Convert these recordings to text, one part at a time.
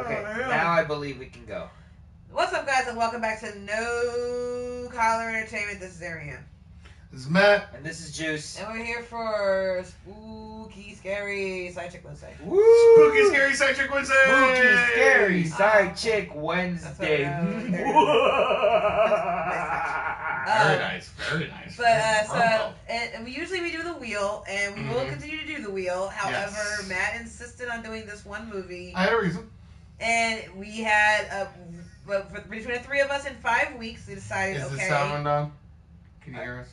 Okay, now I believe we can go. What's up, guys, and welcome back to No Collar Entertainment. This is Ariane. This is Matt. And this is Juice. And we're here for Spooky Scary Side Chick Wednesday. Woo! Spooky Scary Side Chick Wednesday! Spooky Scary Side Chick Wednesday. Very nice, very nice. But, and we usually do the wheel, and we will continue to do the wheel. However, Yes. Matt insisted on doing this one movie. I had a reason. And we had, between the three of us in 5 weeks, we decided, Is okay. the sound one done? Can you hear us?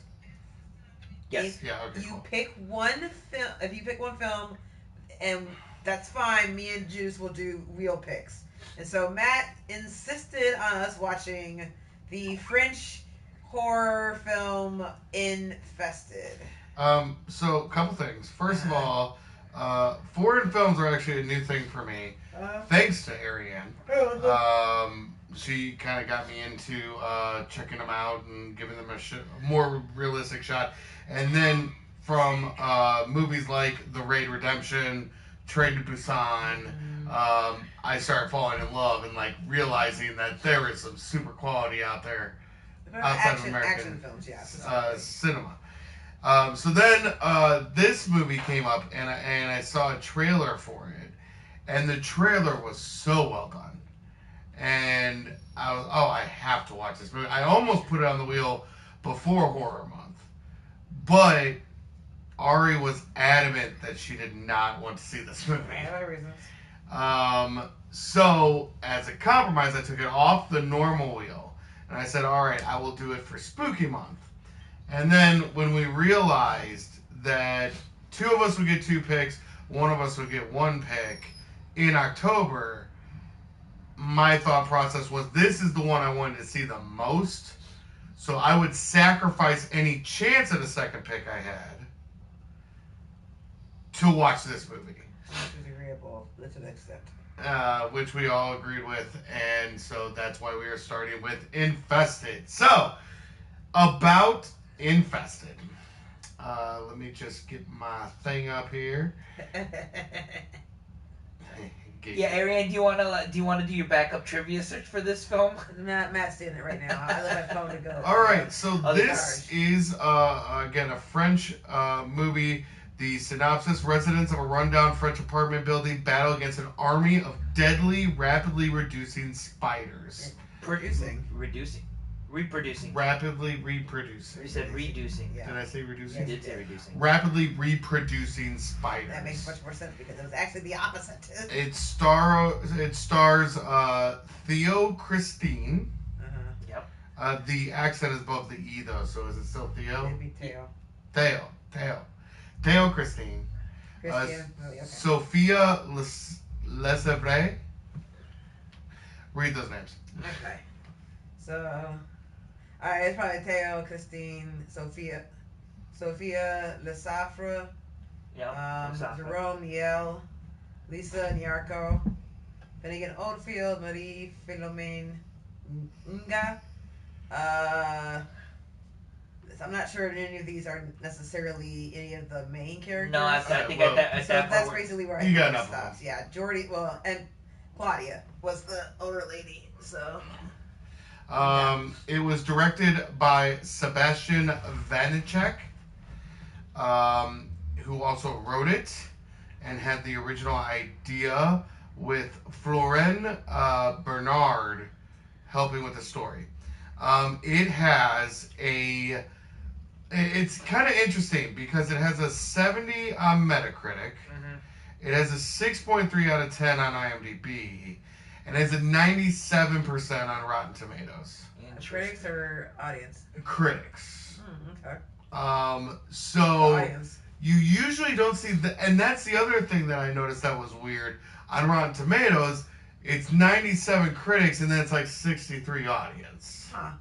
Yes. Yeah, okay, You cool. pick one film. If you pick one film, and that's fine, me and Juice will do wheel picks. And so Matt insisted on us watching the French horror film Infested. So, a couple things. First of all, foreign films are actually a new thing for me. Thanks to Ariane. She kind of got me into checking them out and giving them a more realistic shot. And then from movies like The Raid Redemption, Train to Busan, I started falling in love and like realizing that there is some super quality out there outside of American action films, yeah, cinema. So then this movie came up and I saw a trailer for it, and the trailer was so well done, and I was I have to watch this movie. I almost put it on the wheel before Horror Month, but Ari was adamant that she did not want to see this movie. I have my reasons. So as a compromise, I took it off the normal wheel, and I said, all right, I will do it for Spooky Month. And then when we realized that two of us would get 2 picks, one of us would get 1 pick in October, my thought process was this is the one I wanted to see the most. So I would sacrifice any chance at a second pick I had to watch this movie. Which is agreeable to an extent. Which we all agreed with, and so that's why we are starting with Infested. So, about Infested. Let me just get my thing up here. Yeah, Ariane, do you want to do your backup trivia search for this film? Matt's doing it right now. I let my phone to go. All right, so Other this is again a French movie. The synopsis: residents of a rundown French apartment building battle against an army of deadly, rapidly reducing spiders. Reproducing. Rapidly reproducing. You said reducing. Yeah. Did I say reducing? You did say reducing. Rapidly reproducing spiders. That makes much more sense because it was actually the opposite. It stars Theo Christine. Yep. The accent is above the E though, so is it still Theo? Maybe Theo. Theo Christine. Christian. Okay. Sophia Lesevre. Read those names. Okay. So, alright, it's probably Theo, Christine, Sophia Lesafra, Yep. Jerome Niel, Lisa Nyarko, Finnegan Oldfield, Marie Philomene Nga. I'm not sure any of these are necessarily any of the main characters. No, I think well, at So that that's point. basically where You got I enough of stops. them. Yeah, Jordy. Well, and Claudia was the older lady. So. It was directed by Sebastian Vanacek, who also wrote it and had the original idea with Florent Bernard helping with the story. It's kind of interesting because it has a 70 on Metacritic. Mm-hmm. It has a 6.3 out of 10 on IMDb. And it has a 97% on Rotten Tomatoes. Critics or audience? Critics. Okay. So Audience. you usually don't see and that's the other thing that I noticed that was weird. On Rotten Tomatoes, it's 97 critics and then it's like 63 audience. Huh.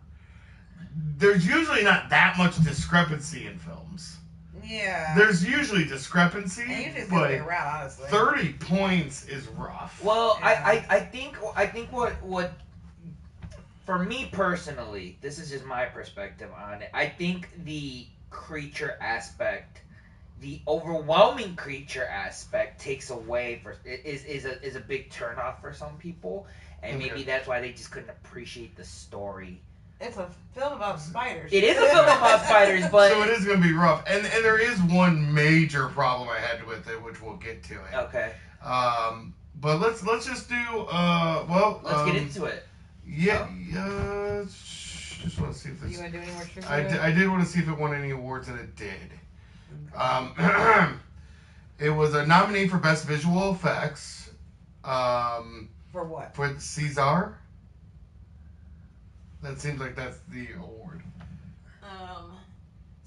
There's usually not that much discrepancy in films. Yeah. There's usually discrepancy, And usually it's the other but way around, honestly. 30 points is rough. Well, Yeah. I think what for me personally, this is just my perspective on it. I think the creature aspect the overwhelming creature aspect takes away is a big turnoff for some people, and maybe that's why they just couldn't appreciate the story. It's a film about spiders. It is a film about spiders, but so it is going to be rough. And there is one major problem I had with it, which we'll get to it. Okay. But let's just do let's get into it. Yeah. Just want to see if this. You want to do any more trivia? I did want to see if it won any awards, and it did. It was a nominee for Best Visual Effects. For what? For César. That seems like that's the award.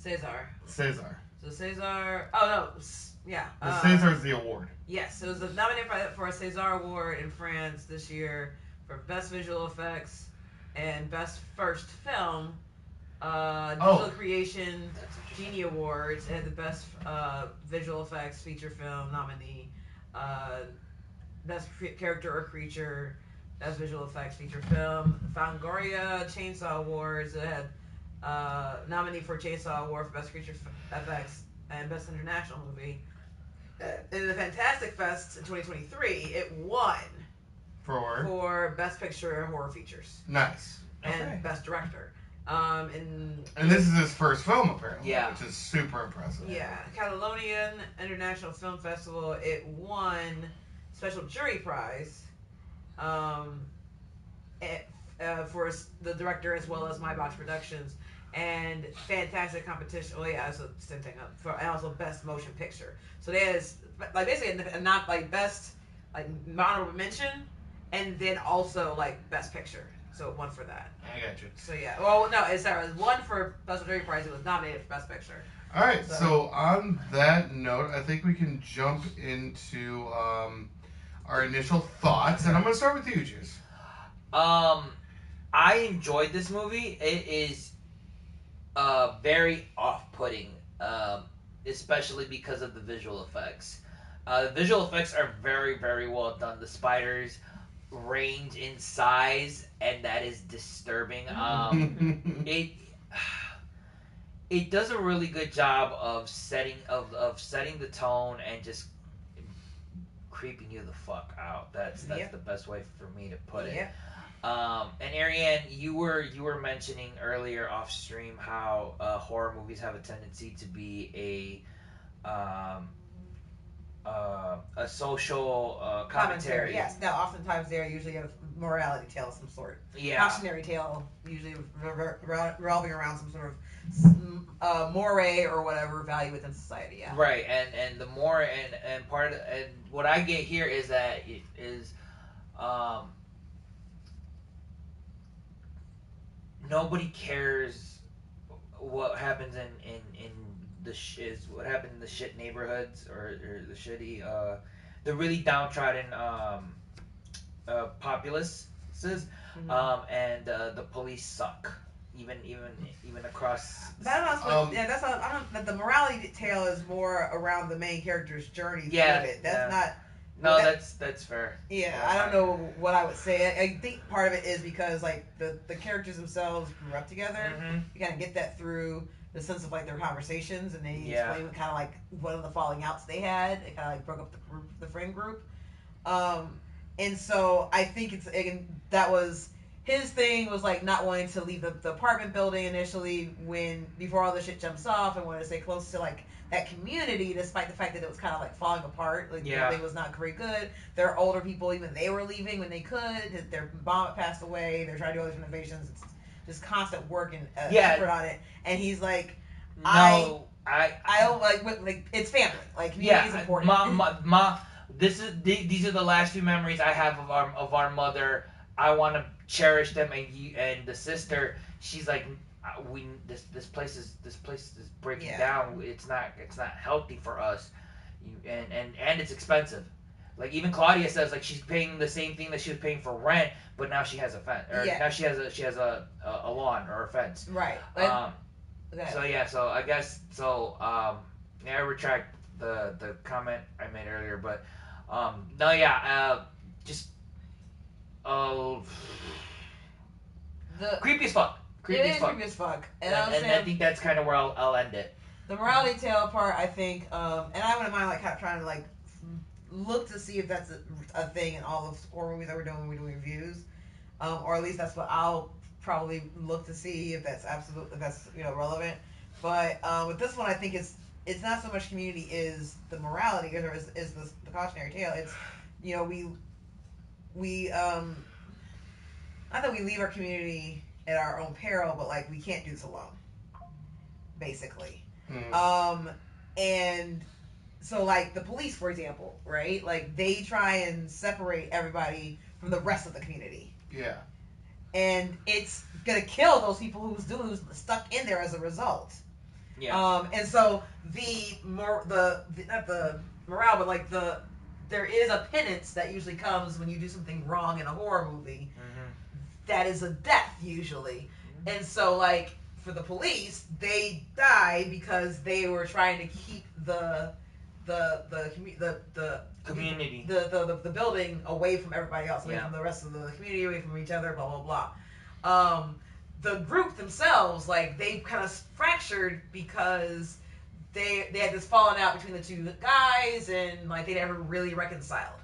César. César. So César. Oh no. Yeah. César is the award. Yes, it was nominated for a César Award in France this year for Best Visual Effects and Best First Film. Digital Creation Genie Awards. It had the Best Visual Effects Feature Film nominee. Best Character or Creature. Best Visual Effects Feature Film. Fangoria Chainsaw Awards. It had nominee for Chainsaw Award for Best Creature Effects and Best International Movie. In the Fantastic Fest in 2023, it won for Best Picture Horror Features. Nice. And Best Director. And this is his first film, apparently, which is super impressive. Yeah. Catalonian International Film Festival, it won Special Jury Prize for the director as well as My Box Productions. And fantastic competition. Oh yeah, so same thing. And also Best Motion Picture. So there's like basically not like best like honorable mention, and then also like Best Picture. So it won for that. I got you. So yeah. Well, no, it was one for Best Jury Prize. It was nominated for Best Picture. All right. So on that note, I think we can jump into our initial thoughts, and I'm gonna start with you, Juice. I enjoyed this movie. It is very off-putting, especially because of the visual effects. The visual effects are very, very well done. The spiders range in size, and that is disturbing. It does a really good job of setting the tone and just creeping you the fuck out. That's the best way for me to put it. And Ariane, you were mentioning earlier off stream how horror movies have a tendency to be a social commentary. Yes. Now, oftentimes they're usually a morality tale of some sort. Yeah. Cautionary tale, usually revolving around some sort of moray or whatever value within society. Yeah. Right, and the more and part of, and what I get here is that it is nobody cares what happens in what happened in the shit neighborhoods or the shitty the really downtrodden populaces, and the police suck even across. That's not the morality tale is more around the main character's journey through it. That's not. No, that's fair. Yeah, I don't know what I would say. I think part of it is because like the characters themselves grew up together. Mm-hmm. You kind of get that through the sense of like their conversations, and they explain kind of like one of the falling outs they had. It kind of like broke up the friend group. And so I think that was his thing, was like not wanting to leave the apartment building initially before all the shit jumps off, and wanted to stay close to like that community, despite the fact that it was kind of like falling apart. Like the building was not very good. There are older people, even they were leaving when they could. Their mom had passed away. They're trying to do all these renovations. It's just constant work and effort on it. And he's like, I don't like it's family. Like community is important. These are the last few memories I have of our mother. I want to cherish them, and the sister, she's like, this place is breaking down. It's not healthy for us, and it's expensive. Like even Claudia says, like she's paying the same thing that she was paying for rent, but now she has a fence, or now she has a lawn or a fence. Right. So I guess I retract the comment I made earlier, but the creepy as fuck. Creepy as fuck. And I think that's kind of where I'll end it. The morality tale part, I think, and I wouldn't mind like trying to like look to see if that's a thing in all the horror movies that we're doing when we're doing reviews, or at least that's what I'll probably look to see if that's relevant. But with this one, I think it's not so much community is the morality or is the cautionary tale. It's we not that we leave our community at our own peril, but like we can't do this alone, basically. And so like the police, for example, right? Like they try and separate everybody from the rest of the community. Yeah. And it's gonna kill those people who's stuck in there as a result. Yeah. And so not the morale, but like there is a penance that usually comes when you do something wrong in a horror movie. That is a death usually. And so like for the police, they die because they were trying to keep the community, the building away from everybody else, away from the rest of the community, away from each other, blah blah blah. The group themselves, like they kind of fractured because they had this falling out between the two guys, and like they never really reconciled,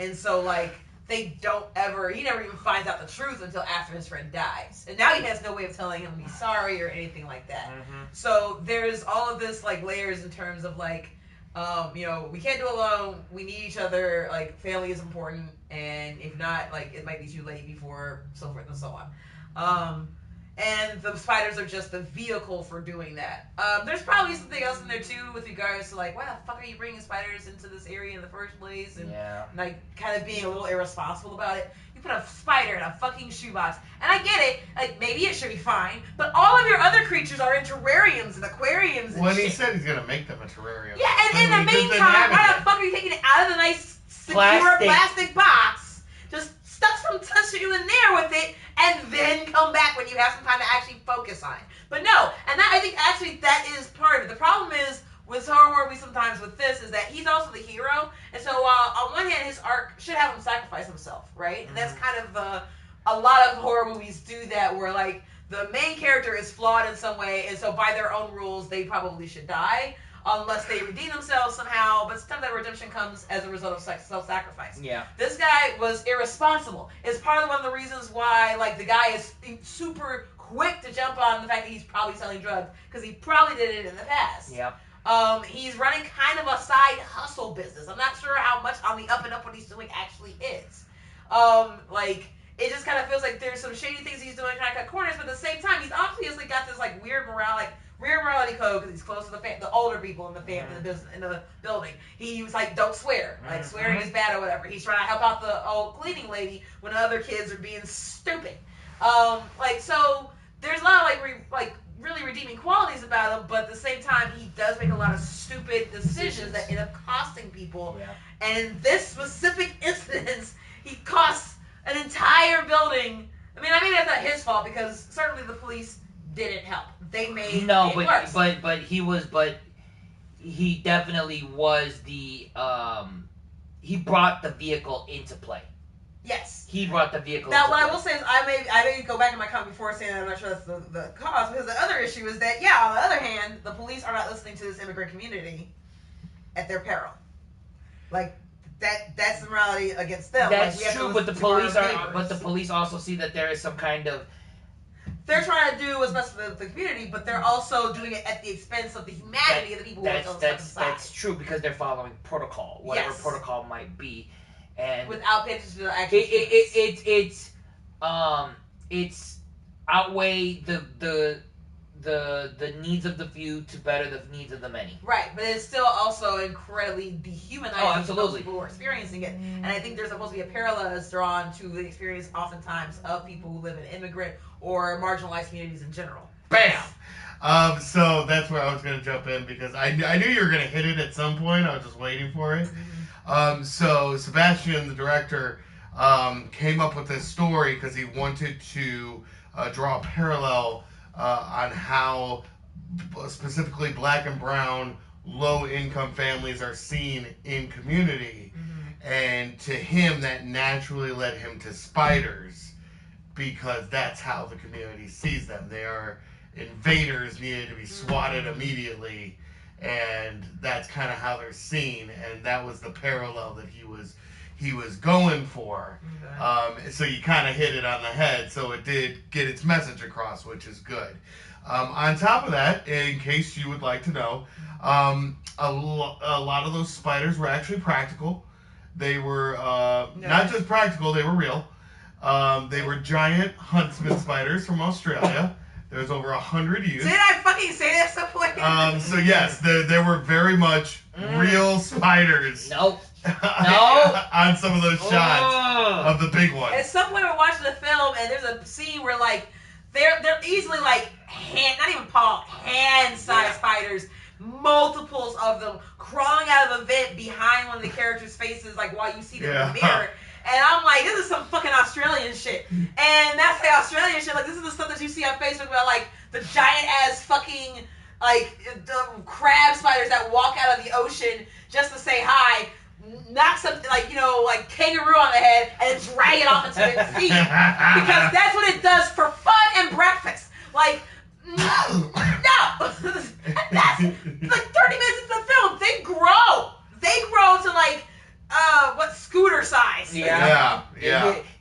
and so like he never even finds out the truth until after his friend dies, and now he has no way of telling him he's sorry or anything like that. So there's all of this like layers in terms of like we can't do it alone, we need each other, like family is important, and if not, like it might be too late before so forth and so on. And the spiders are just the vehicle for doing that. There's probably something else in there too with regards to like, why the fuck are you bringing spiders into this area in the first place? And like kind of being a little irresponsible about it. You put a spider in a fucking shoebox, and I get it. Like maybe it should be fine, but all of your other creatures are in terrariums and aquariums. And he said he's gonna make them a terrarium. Yeah, and in the meantime, why the fuck are you taking it out of the nice secure plastic box? Just stuff some tissue in there with it, and then come back when you have some time to actually focus on it. But no, and that I think actually that is part of it. The problem is with horror movies sometimes with this is that he's also the hero, and so on one hand his arc should have him sacrifice himself, right? And that's kind of a lot of horror movies do that, where like the main character is flawed in some way, and so by their own rules they probably should die unless they redeem themselves somehow, but sometimes that redemption comes as a result of self-sacrifice. Yeah. This guy was irresponsible. It's part of one of the reasons why, like, the guy is super quick to jump on the fact that he's probably selling drugs, because he probably did it in the past. Yeah. He's running kind of a side hustle business. I'm not sure how much on the up and up what he's doing actually is. Like, it just kind of feels like there's some shady things he's doing trying to cut corners, but at the same time, he's obviously got this, like, weird morality code because he's close to the older people in the family, in the building. He was like, don't swear. Like, swearing is bad or whatever. He's trying to help out the old cleaning lady when other kids are being stupid. So there's a lot of like really redeeming qualities about him, but at the same time, he does make a lot of stupid decisions that end up costing people. Yeah. And in this specific instance, he costs an entire building. I mean that's not his fault, because certainly the police didn't help. They made it worse. but he definitely was the he brought the vehicle into play. Yes. He brought the vehicle now, into what play. I will say is I may go back in my comment before saying that I'm not sure that's the cause, because the other issue is that, on the other hand, the police are not listening to this immigrant community at their peril. Like, that's the morality against them. That's like, true, but the police also see that there is some kind of... They're trying to do what's best for the community, but they're also doing it at the expense of the humanity of the people who are on the side. That's true, because they're following protocol, whatever protocol might be, and without paying attention to the actual it's outweigh the needs of the few to better the needs of the many. Right, but it's still also incredibly dehumanizing to those people who are experiencing it. And I think there's supposed to be a parallel that's drawn to the experience oftentimes of people who live in immigrant or marginalized communities in general. Bam! So that's where I was going to jump in, because I knew you were going to hit it at some point. I was just waiting for it. So Sebastian, the director, came up with this story because he wanted to draw a parallel on how specifically black and brown low-income families are seen in community. And to him, that naturally led him to spiders, because that's how the community sees them. They are invaders, needed to be swatted immediately. and that's kind of how they're seen, and that was the parallel that he was going for. Okay. So you kind of hit it on the head, so it did get its message across, which is good. On top of that, in case you would like to know, a lot of those spiders were actually practical. They were not just practical, they were real. They were giant huntsman spiders from Australia. There was over 100 used. Did I fucking say that at some point? So yes, there were very much real spiders. Nope. On some of those shots of the big ones. At some point we're watching the film and there's a scene where like they're easily like not even paw, hand-sized spiders, multiples of them crawling out of a vent behind one of the characters' faces, like while you see them in the mirror. And I'm like, this is some fucking Australian shit. And that's the Australian shit. Like, this is the stuff that you see on Facebook about, like, the giant-ass fucking, like, the crab spiders that walk out of the ocean just to say hi, knock something, like, you know, like kangaroo on the head, and then drag it off into their feet. Because that's what it does for fun and breakfast. Like, no! That's, like, 30 minutes into the film, they grow. They grow to, like, what, scooter size? Yeah.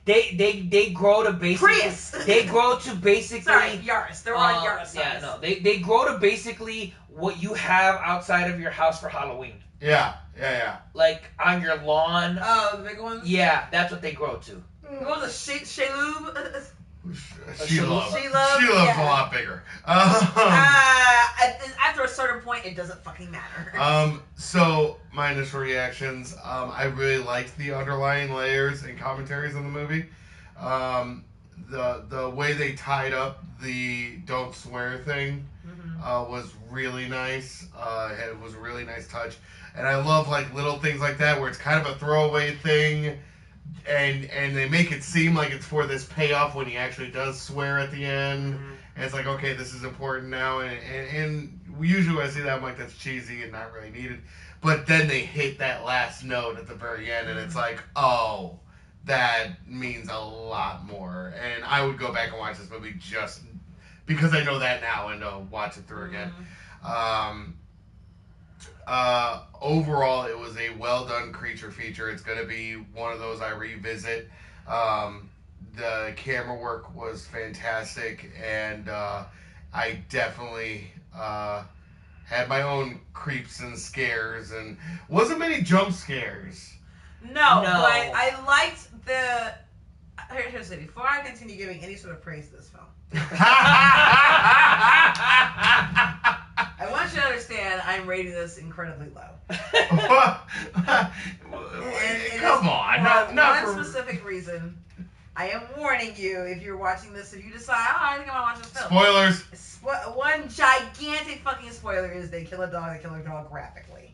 They grow to basically. Prius. They grow to basically. Sorry, Yaris. They're all Yaris size. Yeah, no. They grow to basically what you have outside of your house for Halloween. Yeah. Like on your lawn. Oh, the big ones? Yeah, that's what they grow to. What was it, Shalhoub? She-Love's yeah. a lot bigger. After a certain point, it doesn't fucking matter. So my initial reactions, I really liked the underlying layers and commentaries in the movie. The way they tied up the don't swear thing was really nice. It was a really nice touch, and I love like little things like that where it's kind of a throwaway thing. And they make it seem like it's for this payoff when he actually does swear at the end. And it's like, okay, this is important now. And usually when I see that, I'm like, that's cheesy and not really needed. But then they hit that last note at the very end, and it's like, oh, that means a lot more. And I would go back and watch this movie just because I know that now and watch it through again. Overall, it was a well-done creature feature. It's going to be one of those I revisit. The camera work was fantastic, and I definitely had my own creeps and scares, and wasn't many jump scares. No. But I liked the... Here's the thing. Before I continue giving any sort of praise to this film, I want you to understand I'm rating this incredibly low. Come on. Not one for... specific reason. I am warning you, if you're watching this, if you decide, I think I want to watch this film. Spoilers. One gigantic fucking spoiler is they kill a dog graphically.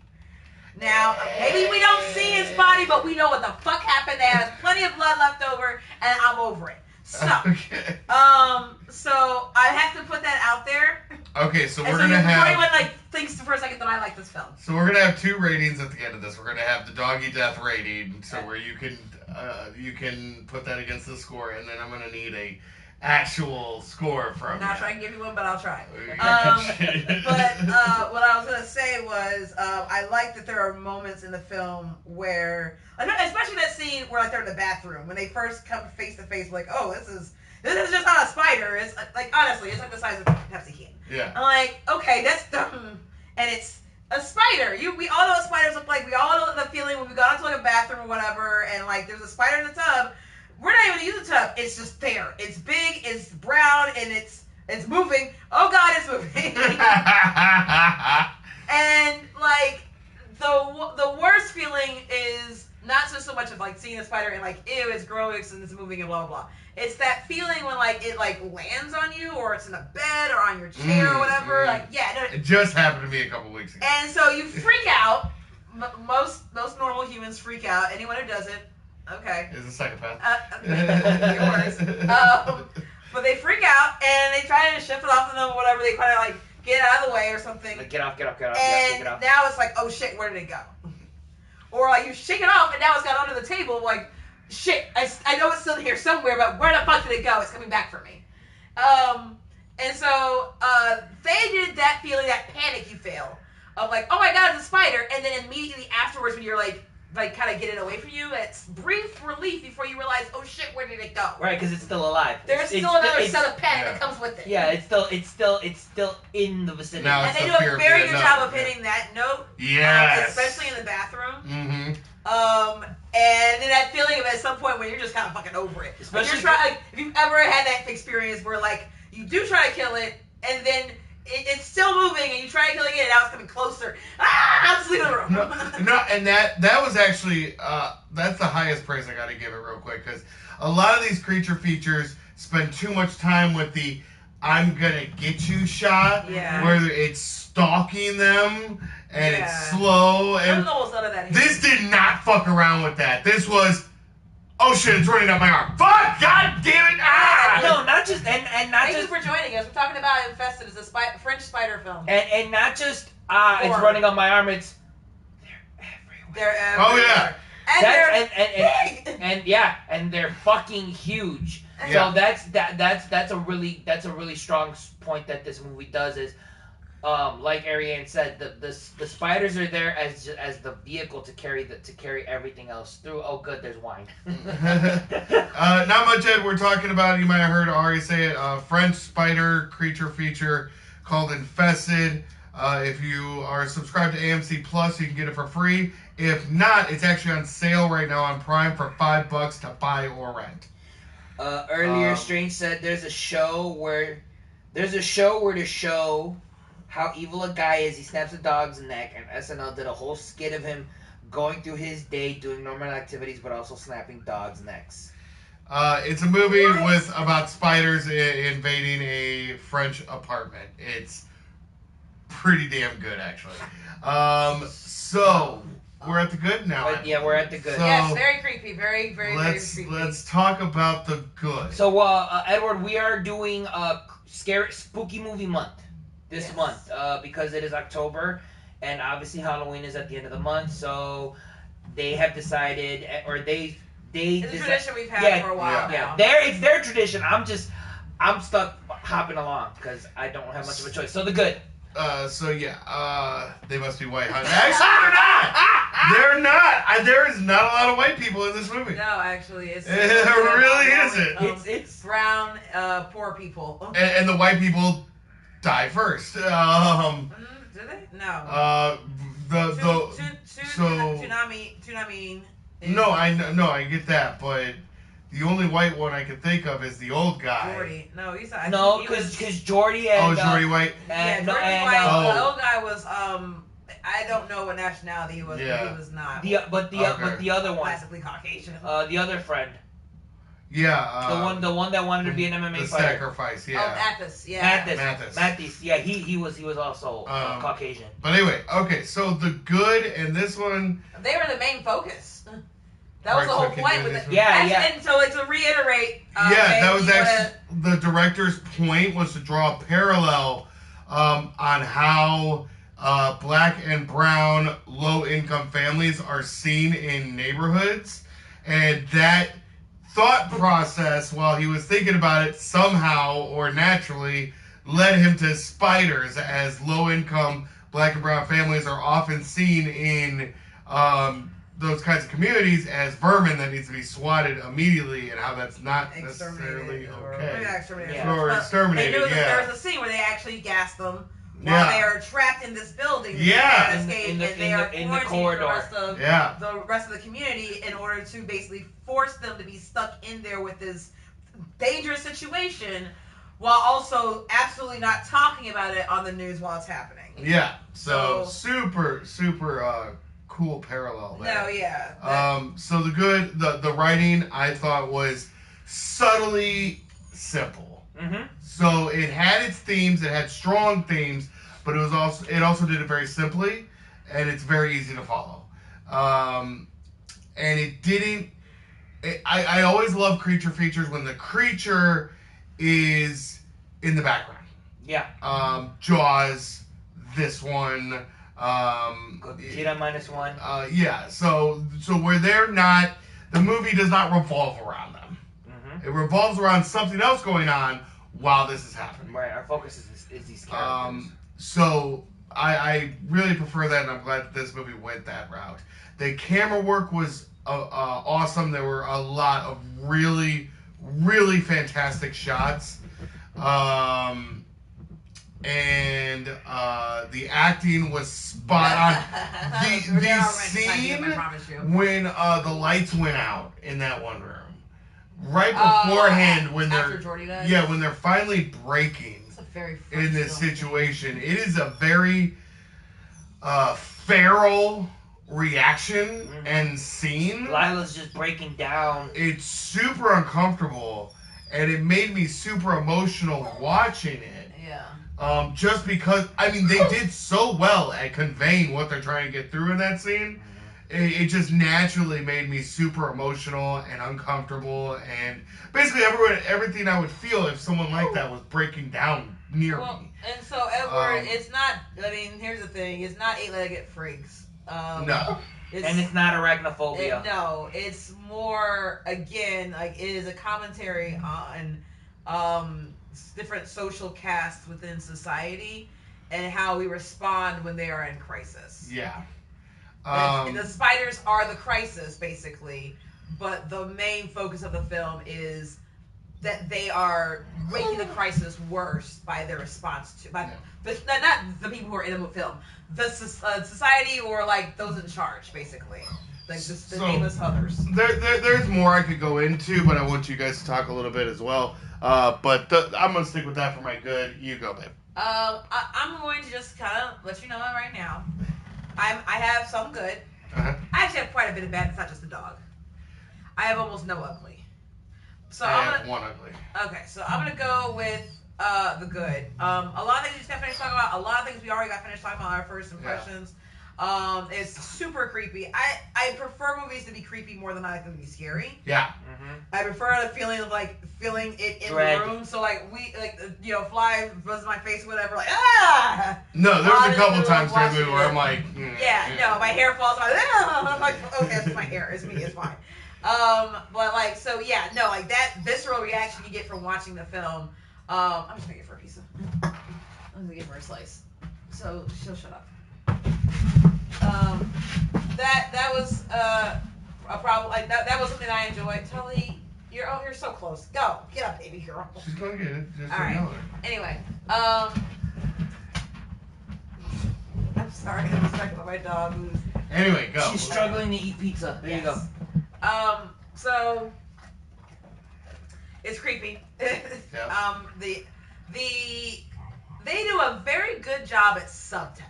Now, maybe we don't see his body, but we know what the fuck happened. There has plenty of blood left over, and I'm over it. So, so I have to put that out there. Okay, so we're and gonna have. Anyone thinks for a second that I like this film. So we're gonna have two ratings at the end of this. We're gonna have the doggy death rating, so where you can put that against the score, and then I'm gonna need a actual score from I'm not trying to give you one, but I'll try. But What I was gonna say was I like that there are moments in the film where, especially that scene where like they're in the bathroom when they first come face to face, like, oh, this is just not a spider. It's like honestly, it's like the size of a Pepsi can. Yeah. I'm like, okay, that's dumb, and it's a spider. We all know what spiders look like. We all know the feeling when we go into like a bathroom or whatever, and like there's a spider in the tub. We're not even gonna use the tub. It's just there. It's big. It's brown, and it's moving. Oh God, it's moving. And like the worst feeling is not so much of like seeing a spider and like ew, it's gross and it's moving and blah blah blah. It's that feeling when like it like lands on you or it's in a bed or on your chair or whatever. Like it just happened to me a couple weeks ago. And so you freak out. Most normal humans freak out. Anyone who doesn't, okay. Is a psychopath. But they freak out and they try to shift it off of them or whatever. They kind of like get out of the way or something. Like, get off. And get off. now it's like, oh shit, where did it go? Or like you shake it off and now it's got under the table. Like, shit, I know it's still here somewhere, but where the fuck did it go? It's coming back for me. And so they did that feeling, that panic you feel. of like, oh my god, it's a spider, and then immediately afterwards when you're like kind of get it away from you, it's brief relief before you realize, oh shit, where did it go? Right, because it's still alive. There's still another set of pet that comes with it. Yeah, it's still in the vicinity. Now and they do a very good job of hitting that note. Yes. Especially in the bathroom. Mm-hmm. And then that feeling of at some point when you're just kind of fucking over it. Especially if you've ever had that experience where like you do try to kill it and then it's still moving and you try to kill it again and now it's coming closer. I'm just leaving the room. No, and that was actually that's the highest praise I got to give it real quick, because a lot of these creature features spend too much time with the "I'm gonna get you" shot, where it's stalking them and it's slow. And almost none of that here. This did not fuck around with that. This was, oh shit, it's running up my arm. Fuck! God damn it! Ah! No, not just and not Thank just. you for joining us. We're talking about Infested. It's a French spider film. And not just it's running on my arm. It's they're everywhere. Oh yeah. And they're fucking huge. Yeah. So that's a really strong point that this movie does is, like Ariane said, the spiders are there as the vehicle to carry everything else through. Oh, good, there's wine. Not much, Ed. We're talking about, you might have heard Ari say it, French spider creature feature called Infested. If you are subscribed to AMC Plus, you can get it for free. If not, it's actually on sale right now on Prime for $5 to buy or rent. Earlier, Strange said there's a show where to show how evil a guy is. He snaps a dog's neck, and SNL did a whole skit of him going through his day doing normal activities, but also snapping dogs' necks. It's a movie about spiders invading a French apartment. It's pretty damn good, actually. So we're at the good now. Yeah, we're at the good. So, yes, very creepy. Very, very, very creepy. Let's talk about the good. So, Edward, we are doing spooky movie month this month because it is October, and obviously Halloween is at the end of the month. So they have decided, or it's a tradition we've had for a while now. It's their tradition. I'm stuck hopping along because I don't have much of a choice. So the good. They must be white, huh? Actually, they're not. They're not. There is not a lot of white people in this movie. No, actually, it really isn't. It's brown, poor people. And the white people die first. Do they? No. Tsunami. No, I get that, but the only white one I can think of is the old guy. Jordy. No, he's not. No, because Jordy and Jordy White. And Jordy White. The old guy was I don't know what nationality he was. Yeah. But he was not. But the other one. Classically Caucasian. The other friend. Yeah. The one that wanted to be an MMA the fighter. Sacrifice. Yeah. Oh, Mathis. Yeah. Mathis. Yeah, he was also Caucasian. But anyway, okay. So the good and this one. They were the main focus. That was the whole point with it. And so, like, to reiterate. That was actually the director's point, was to draw a parallel on how black and brown low-income families are seen in neighborhoods, and that thought process, while he was thinking about it, somehow or naturally led him to spiders, as low-income black and brown families are often seen in those kinds of communities as vermin that needs to be swatted immediately, and how that's not necessarily okay. Or exterminated. There was a scene where they actually gassed them while they are trapped in this building. And they are in the corridor. The rest of the community, in order to basically force them to be stuck in there with this dangerous situation, while also absolutely not talking about it on the news while it's happening. Yeah. So super cool parallel there. No, yeah. So the writing, I thought, was subtly simple. Mm-hmm. So it had its themes, it had strong themes, but it also did it very simply, and it's very easy to follow. And it didn't. I always love creature features when the creature is in the background. Yeah. Jaws, this one. Gojira -1. Yeah. So where they're not, the movie does not revolve around them. Mm-hmm. It revolves around something else going on while this is happening. Right. Our focus is these characters. I really prefer that, and I'm glad that this movie went that route. The camera work was awesome. There were a lot of really, really fantastic shots. And the acting was spot on. The scene when the lights went out in that one room, right beforehand when they're finally breaking in this situation, it is a very feral reaction and scene. Lila's just breaking down. It's super uncomfortable, and it made me super emotional watching it. Yeah. Just because, I mean, they did so well at conveying what they're trying to get through in that scene. It just naturally made me super emotional and uncomfortable, and basically everything I would feel if someone like that was breaking down near me. And so, Edward, it's not, I mean, here's the thing, it's not eight-legged freaks. No. And it's not arachnophobia. No, it's more, again, like, it is a commentary on different social castes within society and how we respond when they are in crisis. Yeah. The spiders are the crisis, basically, but the main focus of the film is that they are making the crisis worse by their response to, not the people who are in the film, the society or like those in charge, basically, like the nameless others. There's more I could go into, but I want you guys to talk a little bit as well. But I'm gonna stick with that for my good. You go, babe. I'm going to just kind of let you know right now. I have some good. Uh-huh. I actually have quite a bit of bad. It's not just a dog. I have almost no ugly. So I have one ugly. Okay, so I'm gonna go with the good. A lot of things we just got finished talking about. A lot of things we already got finished talking about. Our first impressions. Yeah. It's super creepy. I prefer movies to be creepy more than I like them to be scary. Yeah. Mm-hmm. I prefer the feeling of like feeling it in Dread. the room. So like fly buzzes in my face, whatever. Like ah. No, there was a couple times during the movie where I'm like, no, my hair falls. I'm like, okay, it's my hair. It's me. It's fine. But like, so yeah, no, like that visceral reaction you get from watching the film. I'm just gonna give her a pizza. I'm gonna give her a slice. So she'll shut up. That was a problem. Like that was something I enjoyed. Tully, you're so close. Go, get up, baby girl. She's gonna get it. Just all right. know it. Anyway, I'm sorry. I'm distracted by my dog. Anyway, go. She's struggling to eat pizza. There you go. So it's creepy. Yeah. They do a very good job at subtext.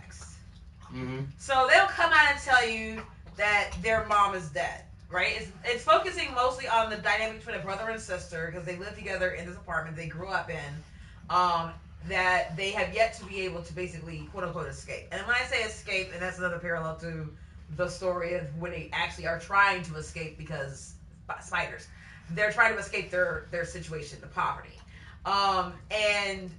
Mm-hmm. So they'll come out and tell you that their mom is dead, right? It's focusing mostly on the dynamic between a brother and sister because they live together in this apartment they grew up in. That they have yet to be able to basically quote unquote escape. And when I say escape, and that's another parallel to the story of when they actually are trying to escape because spiders. They're trying to escape their situation, the poverty. And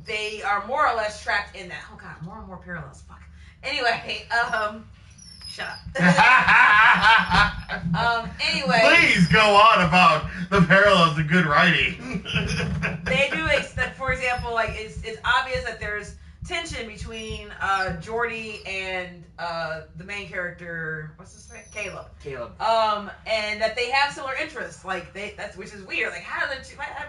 they are more or less trapped in that. Oh God, more and more parallels. Fuck. Anyway, shut up. Anyway. Please go on about the parallels of good writing. They do, for example, like it's obvious that there's tension between Jordy and the main character, what's his name? Caleb. And that they have similar interests, like which is weird. Like how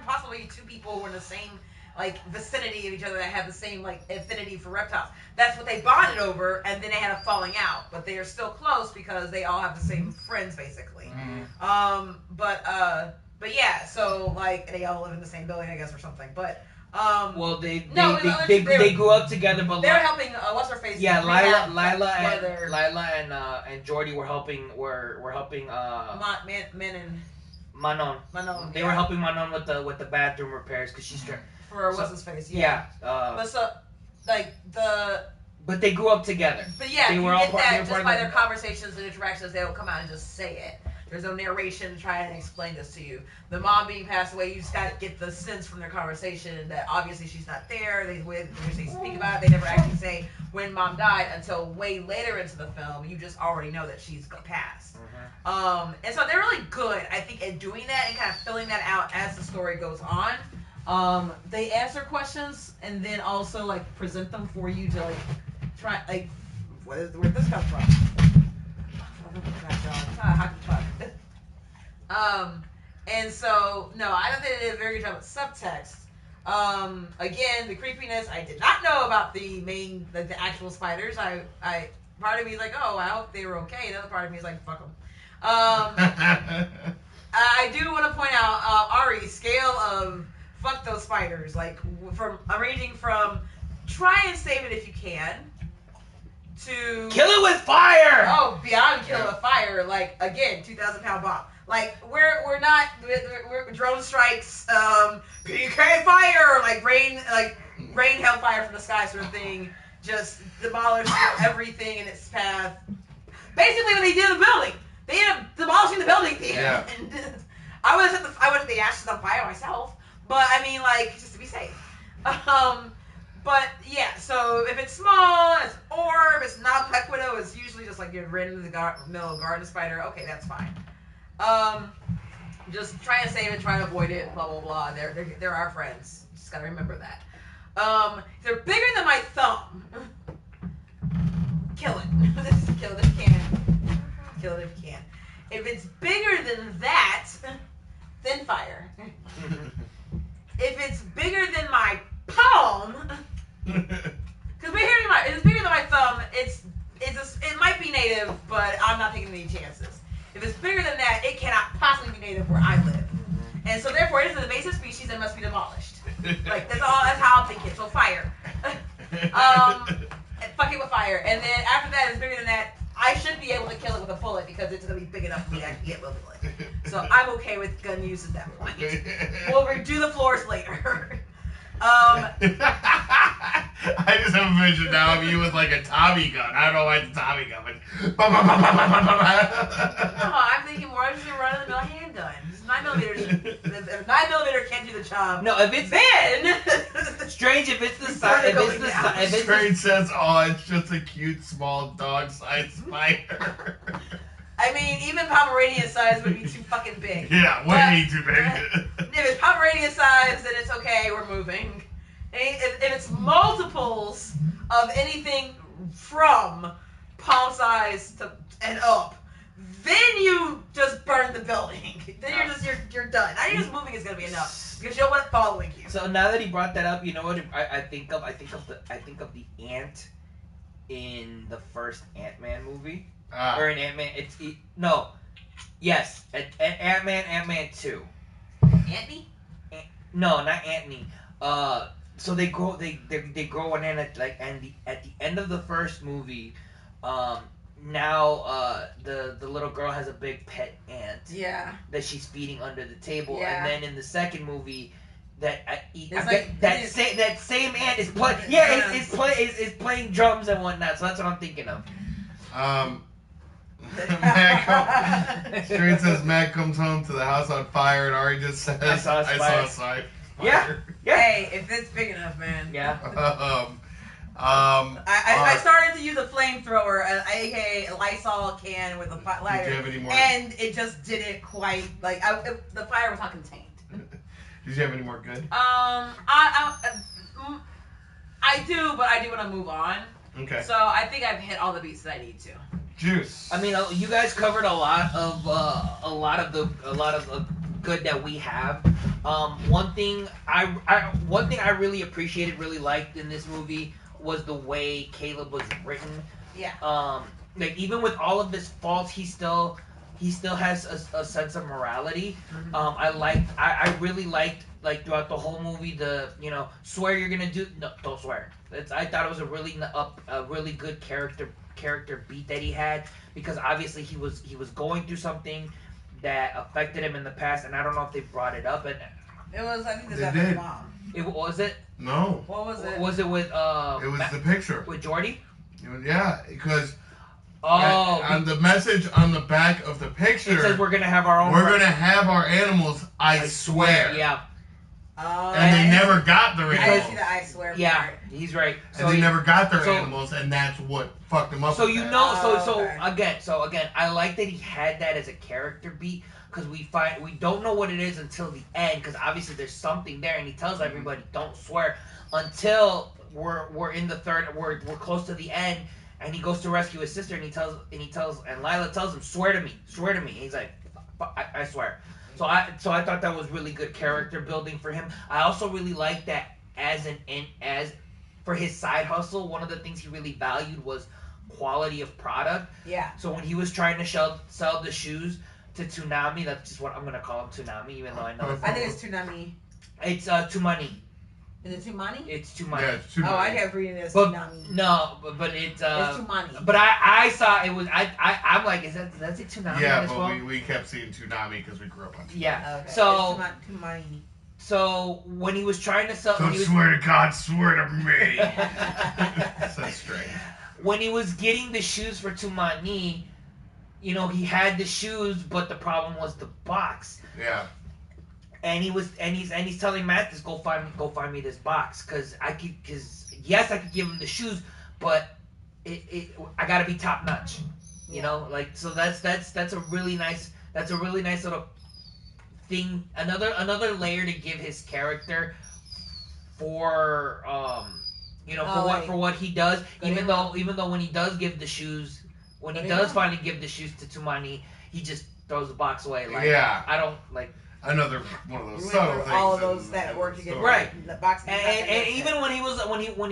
possibly two people who are in the same like vicinity of each other that have the same like affinity for reptiles? That's what they bonded over, and then they had a falling out, but they are still close because they all have the same friends basically. Mm-hmm. But yeah, so like they all live in the same building, I guess, or something. But well, they grew up together, but they were helping. What's her face? Yeah, Lila and Jordy were helping. Were helping. Manon. They were helping Manon with the bathroom repairs because she's for what's his face. Yeah. But so like the. But they grew up together. But yeah, they you were get all part, that just by their of conversations and interactions. They will come out and just say it. There's no narration trying to explain this to you. The mom being passed away, you just got to get the sense from their conversation that obviously she's not there. They speak about it. They never actually say when mom died until way later into the film. You just already know that she's passed. Mm-hmm. And so they're really good, I think, at doing that and kind of filling that out as the story goes on. They answer questions and then also like present them for you to like like, where'd this come from? It's not a hockey puck. And so, no, I don't think they did a very good job with subtext. Again, the creepiness, I did not know about the actual spiders. Part of me is like, oh, I hope they were okay. The other part of me is like, fuck them. I do want to point out, Ari's scale of fuck those spiders, like, ranging from try and save it if you can, to kill it with fire! Oh, beyond kill it with fire, like, again, 2,000-pound bomb. Like, we're not, we're drone strikes, PK fire, like rain hellfire from the sky sort of thing, just demolish everything in its path. Basically what they did in the building. They ended up demolishing the building theater. Yeah. And I would have the ashes on fire myself, but I mean, like, just to be safe. But yeah, so if it's small, it's an orb, it's not Black Widow, it's usually just like you're running in the middle of garden spider. Okay, that's fine. Just try to save it, try to avoid it, blah blah blah. They're our friends. Just gotta remember that. If they're bigger than my thumb, kill it. Kill it if you can. Kill it if you can. If it's bigger than that, then fire. If it's bigger than my palm, because if it's bigger than my thumb, it might be native, but I'm not taking any chances. If it's bigger than that, it cannot possibly be native where I live, and so therefore it is an invasive species and must be demolished. Like that's how I'm thinking. So fire. Fuck it with fire, and then after that, it's bigger than that. I should be able to kill it with a bullet because it's gonna be big enough for me to actually get with it. So I'm okay with gun use at that point. We'll redo the floors later. I just have a vision now of you with like a Tommy gun. I don't know why it's a Tommy gun, but No, I'm thinking more of just a run-of-the-mill handgun. 9mm. If 9mm can't do the job, no. If it's then strange, if it's the size, if it's Strange says, "Oh, it's just a cute small dog-sized spider." I mean, even Pomeranian size would be too fucking big. Yeah, way too big. If it's Pomeranian size, then it's okay. We're moving. If it's multiples of anything from palm size and up, then you just burn the building. Then you're done. Now you're just moving is gonna be enough because you don't want it following you. So now that he brought that up, you know what I think of? I think of the ant in the first Ant-Man movie. Or in Ant-Man, Ant-Man 2. Antony? No, not Antony. So they grow one in at the end of the first movie. Now the little girl has a big pet ant. Yeah. That she's feeding under the table, yeah. and then in the second movie. That same ant is playing. Yeah, is playing drums and whatnot. So that's what I'm thinking of. Straight says Matt comes home to the house on fire, and Ari just says, "I saw a fire." Yeah. Hey, if it's big enough, man. Yeah. I started to use a flamethrower, aka a Lysol can with a lighter, did you have any more? And it just didn't quite the fire was not contained. Did you have any more good? I do, but I do want to move on. Okay. So I think I've hit all the beats that I need to. Juice. I mean, you guys covered a lot of the good that we have. One thing I really appreciated, really liked in this movie was the way Caleb was written. Yeah. Like even with all of his faults, he still has a sense of morality. Mm-hmm. I really liked like throughout the whole movie swear you're gonna do don't swear. I thought it was a really good character beat that he had, because obviously he was going through something that affected him in the past, and I don't know if they brought it up. And it was, I think, the death of his mom. It was it? No. What was it? Was it with It was the picture with Jordy? Yeah, because on the message on the back of the picture, it says we're gonna have our own. We're gonna have our animals. I swear. Yeah. And they never got their animals. I didn't see the I swear. Yeah, he's right. So and they never got their animals, and that's what fucked them up. So again, I like that he had that as a character beat, because we don't know what it is until the end, because obviously there's something there, and he tells everybody don't swear until we're in the third, we're close to the end, and he goes to rescue his sister, and Lila tells him, swear to me, and he's like, I swear. So I thought that was really good character building for him. I also really liked that as for his side hustle, one of the things he really valued was quality of product. Yeah. So when he was trying to sell the shoes to Toonami, that's just what I'm gonna call him, Toonami, even though I know I think it's Toonami. It's Tumani. Is it Tumani? It's Tumani. Yeah, it's Tumani. Oh, I kept reading it as Toonami. No, but it's Tumani. But I saw it was I'm like, is that's it Toonami? Yeah, but we kept seeing Toonami because we grew up on Toonami. Yeah. Okay. So Tumani. So when he was trying to sell, don't swear to God, swear to me. So strange. When he was getting the shoes for Tumani, he had the shoes, but the problem was the box. Yeah. And he's telling Mathis, go find me this box, because yes, I could give him the shoes, but I gotta be top notch, so that's a really nice little thing, another layer to give his character for for what he does, even though when he does give the shoes, when he does finally give the shoes to Tumani, he just throws the box away, like, yeah. I don't like. Another one of those subtle things. All of those that work together. Right. The box. And even when he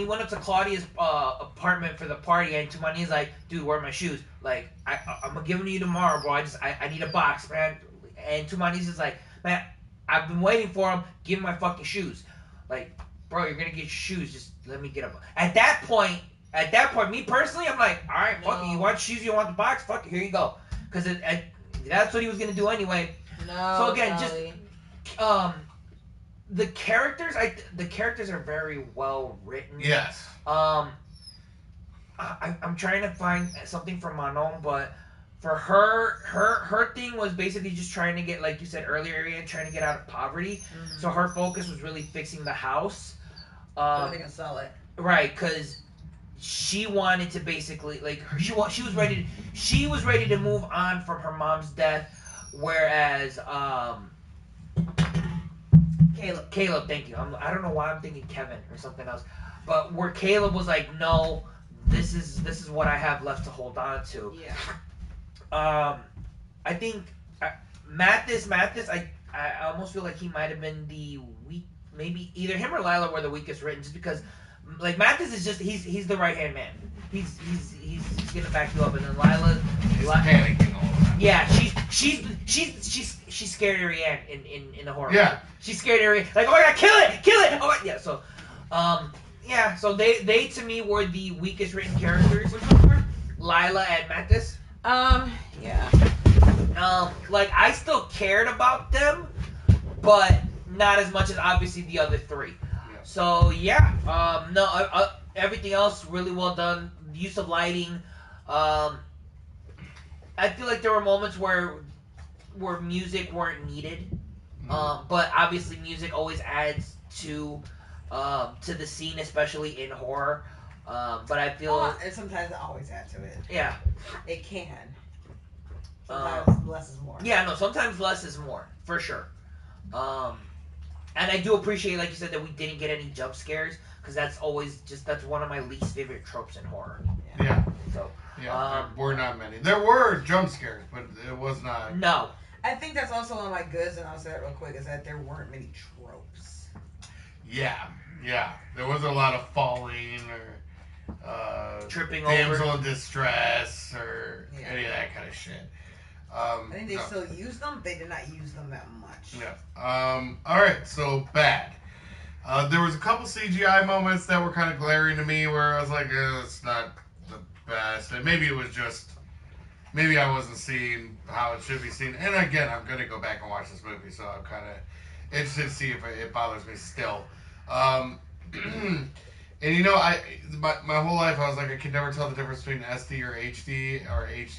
went up to Claudia's apartment for the party, and Tumani's like, dude, where are my shoes? Like, I'm gonna give them to you tomorrow, bro. I need a box, man. And Tumani's just like, man, I've been waiting for him. Give me my fucking shoes. Like, bro, you're gonna get your shoes. Just let me get them. At that point, me personally, I'm like, all right, fuck it. You want shoes? You want the box? Fuck it. Here you go. Because that's what he was gonna do anyway. No, so again, Charlie. just the characters are very well written. Yes. I'm trying to find something for Manon, but for her thing was basically just trying to get, like you said earlier, trying to get out of poverty. Mm-hmm. So her focus was really fixing the house. So they can sell it. Right, because she wanted to basically, like, she was ready to move on from her mom's death. Whereas, Caleb, thank you. I don't know why I'm thinking Kevin or something else, but where Caleb was like, no, this is what I have left to hold on to. Yeah. I think Mathis, I almost feel like he might have been the weak. Maybe either him or Lila were the weakest written, just because, like, Mathis is just he's the right hand man. He's gonna back you up, and then He's panicking all the time. Yeah, she's scared of Ariane in the horror. Yeah. Movie. She's scared of Ariane. Like, oh my god, kill it! Oh yeah, so so they to me were the weakest written characters. Which ones were? Lila and Mathis. Yeah. Like, I still cared about them, but not as much as obviously the other three. Yeah. So yeah, everything else really well done. Use of lighting. I feel like there were moments where music weren't needed, but obviously music always adds to the scene, especially in horror. But I feel and sometimes it always adds to it. Yeah, it can. Sometimes less is more. Yeah, no, sometimes less is more, for sure. And I do appreciate, like you said, that we didn't get any jump scares, because that's one of my least favorite tropes in horror. Yeah. So. Yeah, there were not many. There were jump scares, but it was not. No. I think that's also one of my goods, and I'll say it real quick, is that there weren't many tropes. Yeah. There wasn't a lot of falling or tripping damsel over, in distress, or any of that kind of shit. I think they still use them. They did not use them that much. Yeah. All right. So bad. There was a couple CGI moments that were kind of glaring to me, where I was like, it's not the best, and maybe it was just, maybe I wasn't seeing how it should be seen. And again, I'm gonna go back and watch this movie, so I'm kind of interested to see if it bothers me still. And my whole life I was like, I could never tell the difference between SD or HD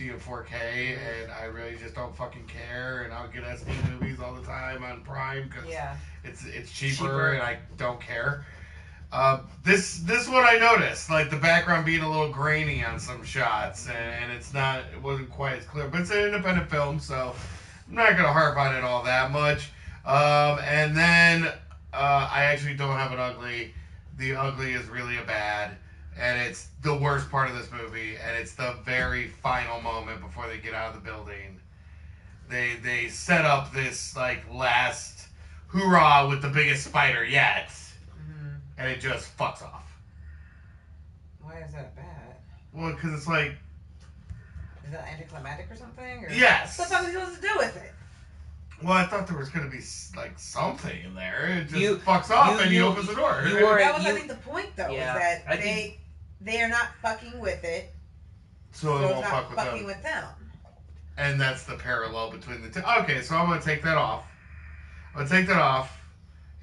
and 4K, and I really just don't fucking care. And I'll get SD movies all the time on Prime because it's cheaper and I don't care. This one I noticed, like the background being a little grainy on some shots, and it wasn't quite as clear. But it's an independent film, so I'm not gonna harp on it all that much. And then I actually don't have an ugly. The ugly is really a bad, and it's the worst part of this movie, and it's the very final moment before they get out of the building. They set up this like last hoorah with the biggest spider yet, and it just fucks off. Why is that bad? Well, because it's like. Is that anticlimactic or something? Or Yes. What's that supposed to do with it? Well, I thought there was going to be like something in there. It just fucks off and he opens the door. That was, I think, the point though, is that they are not fucking with it, so it won't it's not fuck fucking with them. And that's the parallel between the two. Okay, so I'm going to take that off.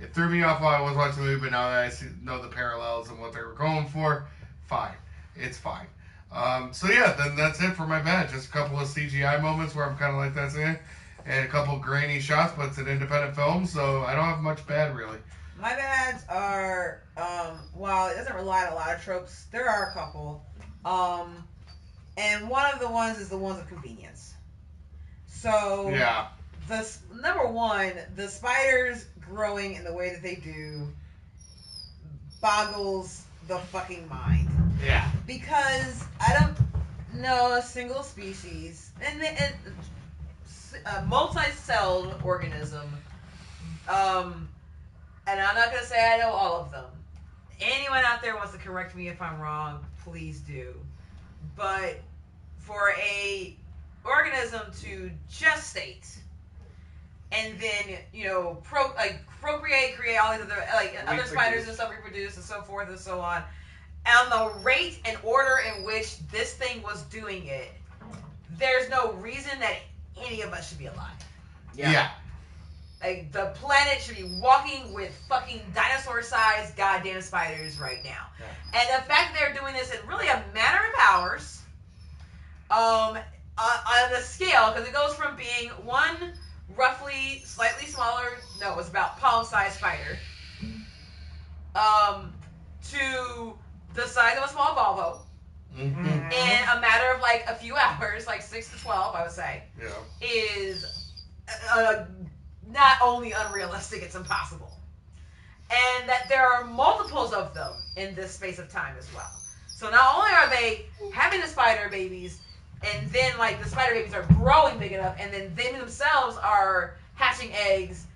It threw me off while I was watching the movie, but now that I know the parallels and what they were going for, fine. It's fine. So yeah, then that's it for my bad. Just a couple of CGI moments where I'm kind of like, that's it. And a couple grainy shots, but it's an independent film, so I don't have much bad, really. My bads are, while it doesn't rely on a lot of tropes, there are a couple. And one of the ones is the ones of convenience. So, yeah. Number one, the spiders growing in the way that they do boggles the fucking mind. Yeah. Because I don't know a single species, and a multi-celled organism, and I'm not going to say I know all of them. Anyone out there wants to correct me if I'm wrong, please do. But for a organism to gestate and then, procreate, create all these other spiders and stuff, reproduce and so forth and so on, and the rate and order in which this thing was doing it, there's no reason that any of us should be alive. Yeah. Like, the planet should be walking with fucking dinosaur-sized goddamn spiders right now. Yeah. And the fact that they're doing this in really a matter of hours, on the scale, because it goes from being one roughly slightly smaller, no, it was about palm-sized spider, to the size of a small Volvo. Mm-hmm. In a matter of like a few hours, like 6 to 12, I would say, is not only unrealistic, it's impossible. And that there are multiples of them in this space of time as well. So not only are they having the spider babies, and then like the spider babies are growing big enough, and then they themselves are hatching eggs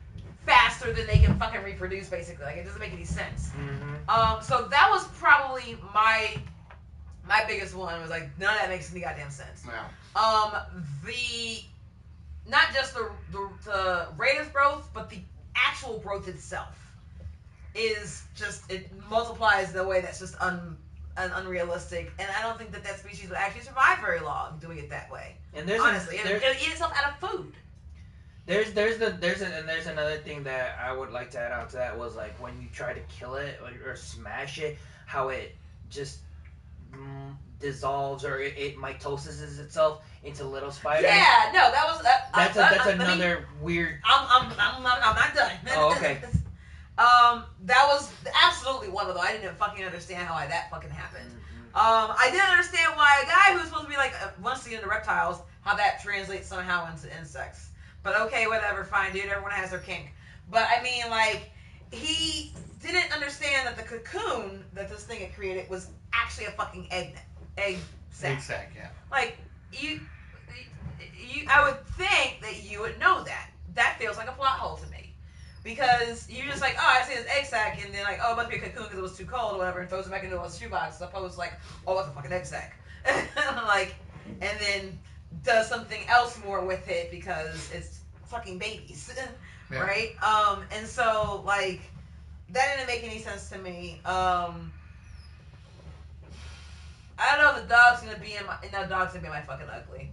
faster than they can fucking reproduce, basically. Like, it doesn't make any sense. Mm-hmm. So that was probably my biggest one, was like, none of that makes any goddamn sense. Yeah. Not just the rate of growth, but the actual growth itself is just, it multiplies in a way that's just unrealistic, and I don't think that species would actually survive very long doing it that way. And honestly, it would eat itself out of food. There's another thing that I would like to add on to that, was like when you try to kill it or smash it, how it just dissolves, or it mitoses itself into little spiders. Yeah, no, that was that's another weird. I'm not done. Oh, okay. That was absolutely one of them. I didn't fucking understand how that fucking happened. Mm-hmm. I didn't understand why a guy who's supposed to be like once into reptiles, how that translates somehow into insects. But okay, whatever, fine, dude. Everyone has their kink. But I mean, like, he didn't understand that the cocoon that this thing had created was actually a fucking egg sack. Egg sack, yeah. Like, I would think that you would know that. That feels like a plot hole to me. Because you're just like, oh, I see this egg sack, and then like, oh, it must be a cocoon because it was too cold or whatever, and throws it back into a shoebox. So opposed like, oh, that's a fucking egg sack. Like, and then does something else more with it because it's fucking babies. Yeah. Right? And so, like, that didn't make any sense to me. I don't know if the dog's gonna be my fucking ugly.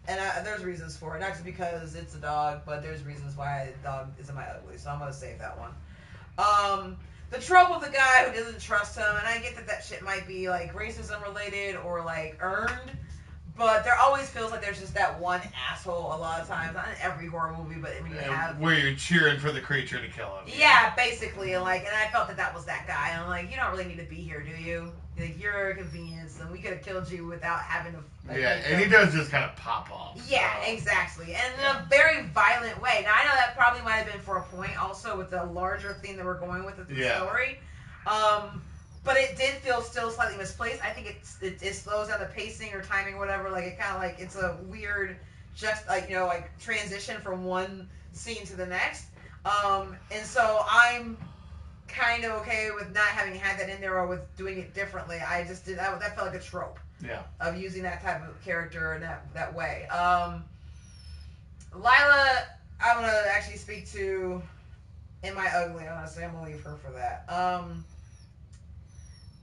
And there's reasons for it, not just because it's a dog, but there's reasons why the dog isn't my ugly, so I'm gonna save that one. The trope of the guy who doesn't trust him, and I get that shit might be like racism related or like earned, But there always feels like there's just that one asshole a lot of times. Not in every horror movie, but when you have... Where you're cheering for the creature to kill him. Yeah, basically. And I felt that was that guy. And I'm like, you don't really need to be here, do you? Like, you're a convenience, and we could have killed you without having to... And he does just kind of pop off. Yeah, exactly. And in a very violent way. Now, I know that probably might have been for a point also with the larger theme that we're going with the story. But it did feel still slightly misplaced. I think it slows down the pacing or timing or whatever. Like, it kind of like, it's a weird, just like, transition from one scene to the next. And so I'm kind of okay with not having had that in there or with doing it differently. I just did, that felt like a trope. Yeah. Of using that type of character in that way. Lila, I'm going to actually speak to in my ugly, honestly. I'm going to leave her for that.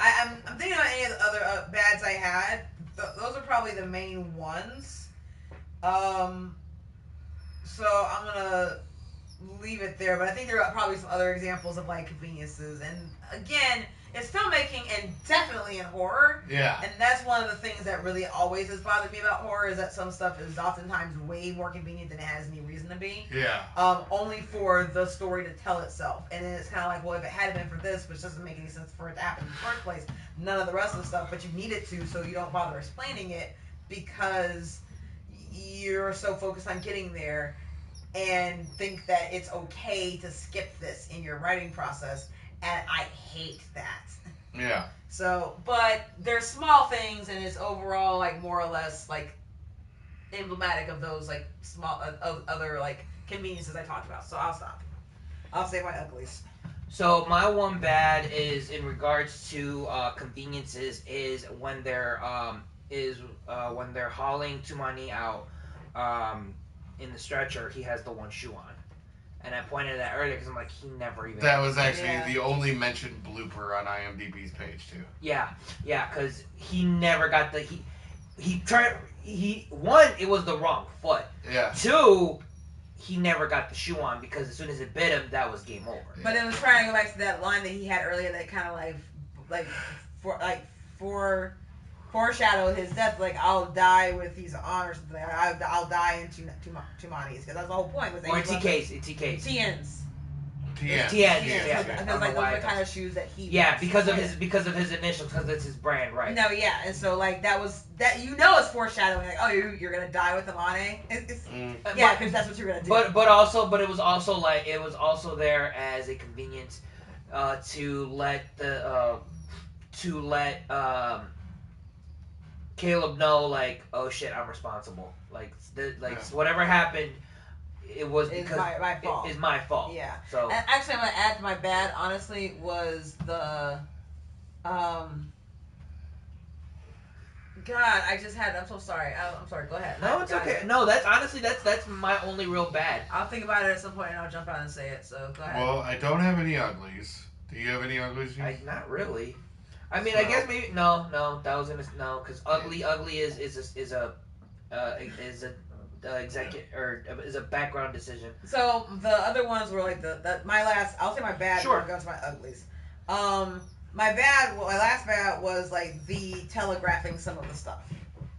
I'm thinking about any of the other bads I had. Those are probably the main ones. So I'm going to leave it there, but I think there are probably some other examples of conveniences. And again, it's filmmaking and definitely in horror. Yeah. And that's one of the things that really always has bothered me about horror is that some stuff is oftentimes way more convenient than it has any reason to be. Yeah. Only for the story to tell itself. And then it's kind of like, well, if it had been for this, which doesn't make any sense for it to happen in the first place, none of the rest of the stuff, but you need it to, so you don't bother explaining it because you're so focused on getting there and think that it's okay to skip this in your writing process. And I hate that. Yeah. So, but there's small things, and it's overall more or less emblematic of those small other conveniences I talked about. So I'll stop. I'll say my uglies. So my one bad is in regards to conveniences is when they're hauling Tumani out in the stretcher. He has the one shoe on. And I pointed at that earlier because I'm like, he never even... That was actually the only mentioned blooper on IMDb's page, too. Yeah, because he never got the... One, it was the wrong foot. Yeah. Two, he never got the shoe on because as soon as it bit him, that was game over. Yeah. But it was trying to go back to that line that he had earlier that kind of foreshadowed his death, I'll die with these on or something. I'll die in Tumani's, because that's the whole point. Or TK's. TN's. TN's, Yeah. yeah. Because those are the kind of shoes that he Yeah, wears. because of his initials, because it's his brand, right? No, yeah, and so that was that. It's foreshadowing. You're gonna die with them on yeah, because that's what you're gonna do. But it was also there as a convenience to let Caleb know, oh shit, I'm responsible. Whatever happened, it was because my fault. It's my fault. Yeah. So and actually, I'm gonna add to my bad. Honestly, was the God, I just had. I'm so sorry. I'm sorry. Go ahead. No, it's okay. No, that's honestly that's my only real bad. I'll think about it at some point and I'll jump out and say it. So go ahead. Well, I don't have any uglies. Do you have any uglies? Not really. I mean, I guess maybe no. That was gonna because ugly is a background decision. So the other ones were my last. I'll say my bad. Sure. Goes to my uglies. My last bad was the telegraphing some of the stuff,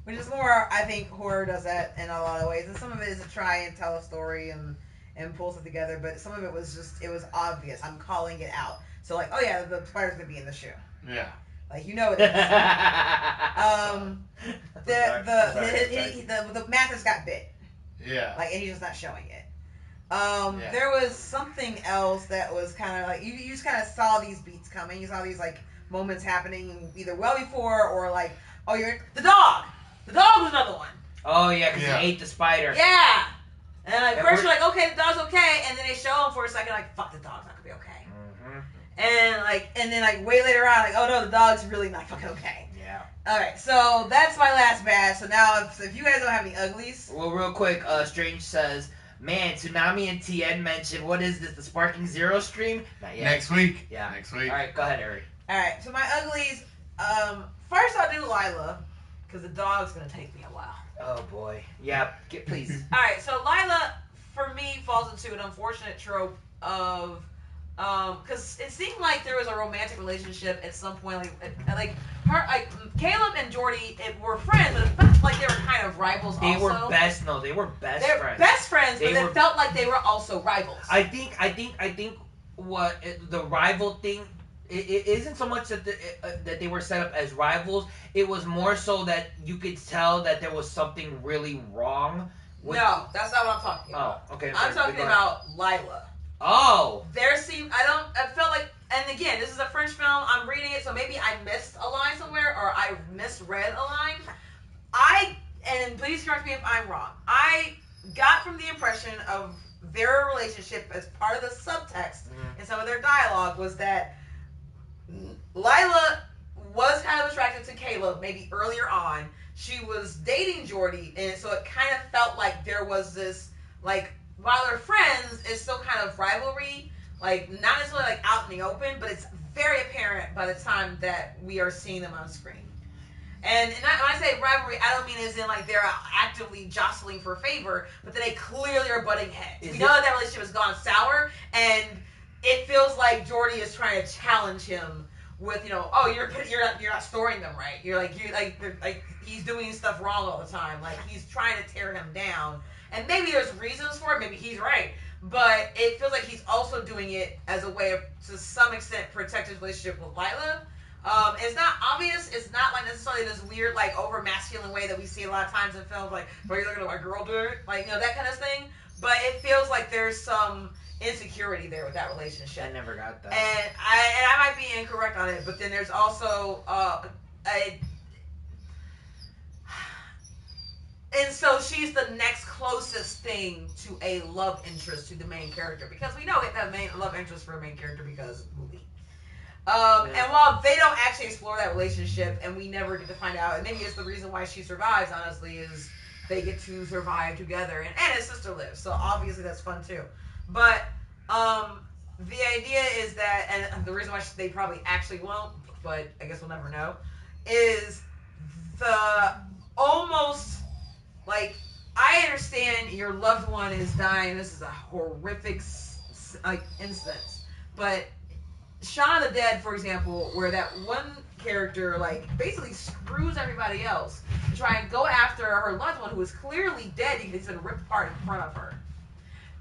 which is more. I think horror does that in a lot of ways, and some of it is to try and tell a story and pull stuff together. But some of it was just obvious. I'm calling it out. So oh yeah, the spider's gonna be in the shoe. Yeah. It is. The mattress got bit. Yeah. And he's just not showing it. There was something else that was kind of you just kind of saw these beats coming. You saw these moments happening either well before or the dog. The dog was another one. Oh yeah, because he ate the spider. Yeah. And first you're okay, the dog's okay, and then they show him for a second fuck, the dog's not gonna be okay. And then way later on, oh no, the dog's really not fucking okay. Yeah. Alright, so that's my last bad. So now, if you guys don't have any uglies. Well, real quick, Strange says, man, Tsunami and TN mentioned, what is this, the Sparking Zero stream? Not yet. Next week. Yeah. Next week. Alright, go ahead, Eric. Alright, so my uglies, first I'll do Lila, because the dog's going to take me a while. Oh boy. Yeah, please. Alright, so Lila, for me, falls into an unfortunate trope of Because it seemed like there was a romantic relationship at some point, Caleb and Jordy were friends, but it felt like they were kind of rivals. They also. were best. No, they were best They're friends. best friends, but it felt like they were also rivals. I think the rival thing. It isn't so much that that they were set up as rivals. It was more so that you could tell that there was something really wrong. No, that's not what I'm talking about. Oh, okay. I'm talking about Lila. Oh. I felt like, and again, this is a French film. I'm reading it, so maybe I missed a line somewhere, or I misread a line. And please correct me if I'm wrong. I got from the impression of their relationship as part of the subtext in some of their dialogue was that Lila was kind of attracted to Caleb maybe earlier on. She was dating Jordy, and so it kind of felt like there was this, like, while they're friends, it's still kind of rivalry, like, not necessarily, like, out in the open, but it's very apparent by the time that we are seeing them on screen. And when I say rivalry, I don't mean as in, like, they're actively jostling for favor, but that they clearly are butting heads. We know that relationship has gone sour, and it feels like Jordy is trying to challenge him with, oh, you're not storing them right. You're like he's doing stuff wrong all the time. Like, he's trying to tear him down. And maybe there's reasons for it. Maybe he's right. But it feels like he's also doing it as a way of, to some extent, protect his relationship with Lila. It's not obvious. It's not like necessarily this weird, like, over masculine way that we see a lot of times in films, like, where you're looking at a girl do it, like, that kind of thing. But it feels like there's some insecurity there with that relationship. I never got that. And I might be incorrect on it, but then there's also and so she's the next closest thing to a love interest to the main character, because we know it that main love interest for a main character because of the movie. And while they don't actually explore that relationship, and we never get to find out, and maybe it's the reason why she survives, honestly, is they get to survive together, and his sister lives, so obviously that's fun too. But the idea is that, and the reason why they probably actually won't, but I guess we'll never know, is the almost, like, I understand your loved one is dying, this is a horrific instance, but Shaun of the Dead, for example, where that one character, like, basically screws everybody else to try and go after her loved one who is clearly dead because he's been ripped apart in front of her.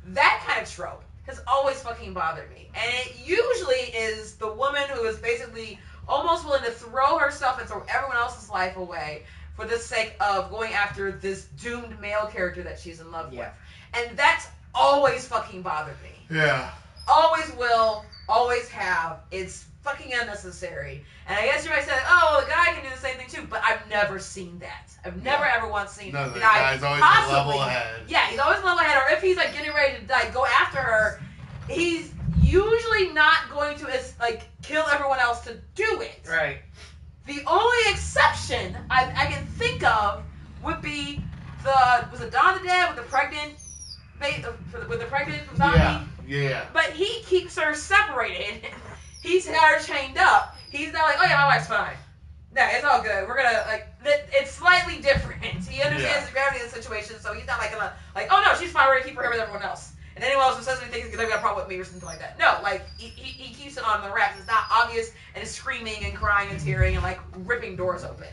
That kind of trope has always fucking bothered me. And it usually is the woman who is basically almost willing to throw herself and throw everyone else's life away for the sake of going after this doomed male character that she's in love with. And that's always fucking bothered me. Yeah. Always will, always have. It's fucking unnecessary. And I guess you might say, oh, the guy can do the same thing too, but I've never seen that. I've never ever once seen the guy's always a level ahead. Yeah, he's always a level ahead, or if he's, like, getting ready to, like, go after her, he's usually not going to, like, kill everyone else to do it. Right. The only exception I can think of would be was it Dawn of the Dead with the pregnant zombie? Yeah. But he keeps her separated. He's got her chained up. He's not like, oh yeah, my wife's fine. No, it's all good. We're gonna, like, it's slightly different. He understands the gravity of the situation, so he's not like gonna, like, oh no, she's fine, we're gonna keep her here with everyone else. And anyone else who says anything is gonna have a problem with me or something like that. No, like, he keeps it on the wraps. It's not obvious, and is screaming and crying and tearing and, like, ripping doors open.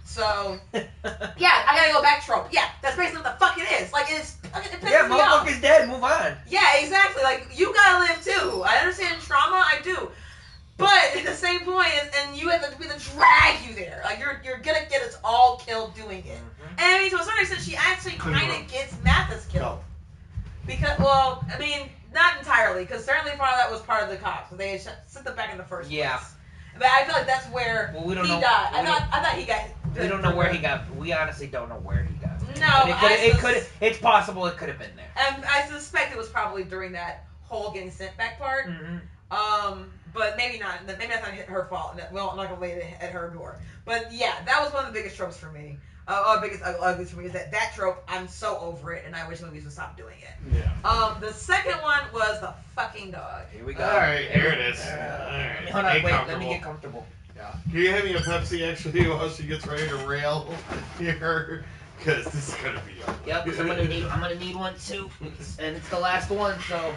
So, yeah, I gotta go back trope. Yeah, that's basically what the fuck it is. Like, it pisses me off. Motherfucker's dead, move on. Yeah, exactly. Like, you gotta live too. I understand trauma, I do. But at the same point, and you have to be the drag you there. Like, you're gonna get us all killed doing it. And I mean, to a certain extent, she actually kind of gets Mathis killed. Because, well, I mean, not entirely, because certainly part of that was part of the cops. So they had sent them back in the first place. But I feel like that's where we don't know, died. I thought he got. We don't know where he got. We honestly don't know where he got. No, it's possible it could have been there. And I suspect it was probably during that whole getting sent back part. But maybe not. Maybe that's not her fault. Well, I'm not gonna lay it at her door. But yeah, that was one of the biggest tropes for me. Biggest uglies for me is that trope. I'm so over it, and I wish movies would stop doing it. Yeah. The second one was the fucking dog. Here we go. All right, here it is. All right. Hold on, wait. Let me get comfortable. Yeah. Can you hand me a Pepsi actually while she gets ready to rail here? Because this is gonna be ugly. Yep. I'm gonna need one too, and it's the last one, so.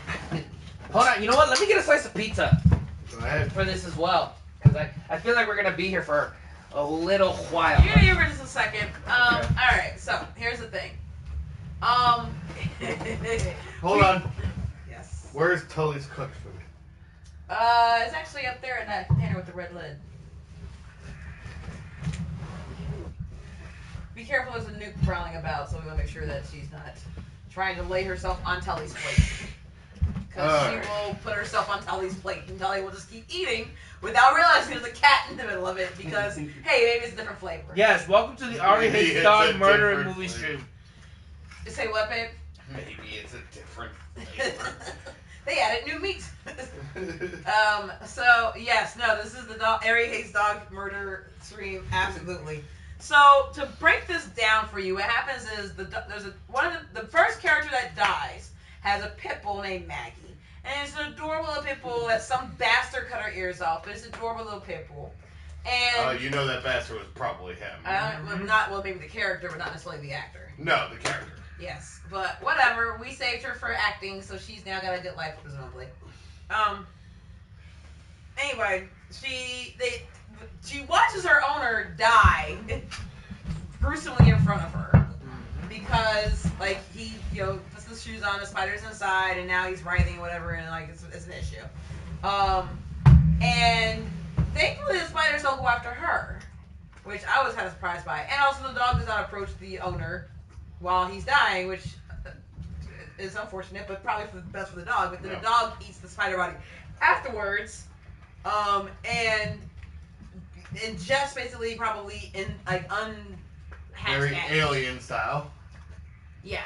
Hold on. You know what? Let me get a slice of pizza. Go ahead. For this as well. Because I feel like we're going to be here for a little while. You're going to be here for just a second. Alright, so here's the thing. Hold on. Yes. Where's Tully's cooked food? It's actually up there in that container with the red lid. Be careful, there's a nuke prowling about, so we want to make sure that she's not trying to lay herself on Tully's plate. Because she will put herself on Tully's plate, and Tully will just keep eating without realizing there's a cat in the middle of it, because, hey, maybe it's a different flavor. Yes, welcome to the Ari Hates Dog Murder and Movie Stream. Say what, babe? Maybe it's a different flavor. They added new meat. So, yes, no, this is the Ari Hates Dog Murder Stream, absolutely. So, to break this down for you, what happens is the first character that dies has a pit bull named Maggie. And it's an adorable little pit bull that some bastard cut her ears off, but it's an adorable little pit bull. And you know that bastard was probably him. Maybe the character, but not necessarily the actor. No, the character. Yes, but whatever. We saved her for acting, so she's now got a good life, presumably. Anyway, she watches her owner die gruesomely in front of her because, like, he, puts the shoes on, the spider's inside, and now he's writhing or whatever, and, like, it's an issue. And thankfully the spiders don't go after her, which I was kind of surprised by. And also the dog does not approach the owner while he's dying, which is unfortunate, but probably for the best for the dog. But then the dog eats the spider body afterwards, and just basically probably in like very alien style. Yeah.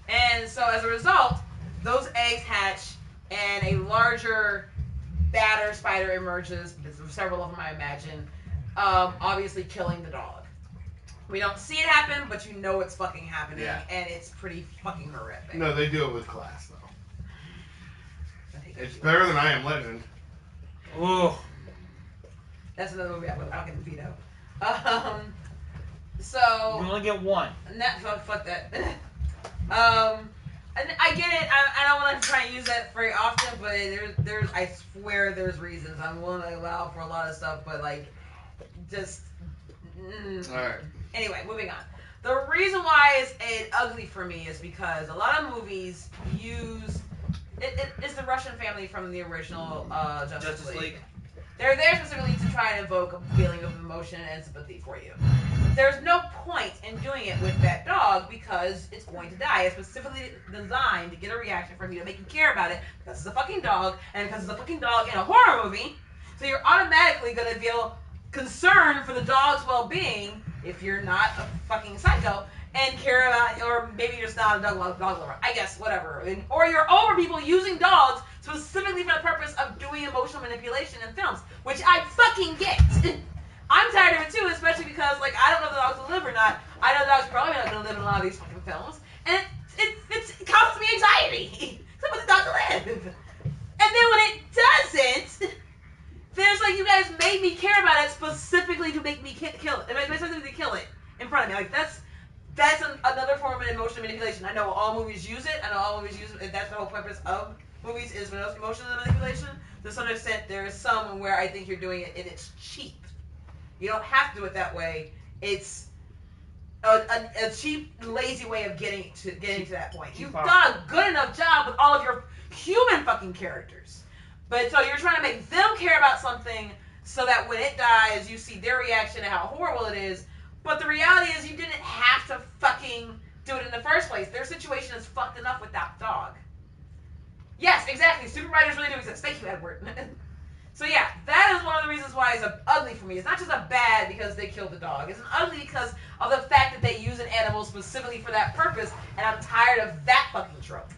And so as a result, those eggs hatch, and a larger, badder spider emerges. Several of them, I imagine, obviously killing the dog. We don't see it happen, but you know it's fucking happening, and it's pretty fucking horrific. No, they do it with class, though. It's better than I Am Legend. Ooh. That's another movie I would fucking veto. So... You only get one. Fuck that. And I get it, I don't want to try and use that very often, but there's I swear there's reasons. I'm willing to allow for a lot of stuff, but, like, just... Alright. Anyway, moving on. The reason why it's ugly for me is because a lot of movies use... It's the Russian family from the original Justice League. They're there specifically to try and evoke a feeling of emotion and sympathy for you. There's no point in doing it with that dog because it's going to die. It's specifically designed to get a reaction from you to make you care about it because it's a fucking dog, and because it's a fucking dog in a horror movie, so you're automatically going to feel concern for the dog's well-being if you're not a fucking psycho and care about, or maybe you're just not a dog lover. I guess, whatever. Or you're over people using dogs specifically for the purpose of doing emotional manipulation in films, which I fucking get. I'm tired of it too, especially because, like, I don't know if the dogs will live or not. I know the dog's probably not going to live in a lot of these fucking films, and it causes me anxiety. So I want the dog to live. And then when it doesn't, there's like, you guys made me care about it specifically to make me kill it. Specifically to kill it in front of me. Like, that's another form of emotional manipulation. I know all movies use it. I know all movies use it. And that's the whole purpose of movies is emotional manipulation. To some extent, there is some where I think you're doing it and it's cheap. You don't have to do it that way. It's a cheap, lazy way of getting to that point. You've done a good enough job with all of your human fucking characters. But so you're trying to make them care about something so that when it dies, you see their reaction and how horrible it is. But the reality is you didn't have to fucking do it in the first place. Their situation is fucked enough with that dog. Yes, exactly. Super writers really do exist. Thank you, Edward. So yeah, that is one of the reasons why it's ugly for me. It's not just a bad because they killed the dog. It's an ugly because of the fact that they use an animal specifically for that purpose, and I'm tired of that fucking trope.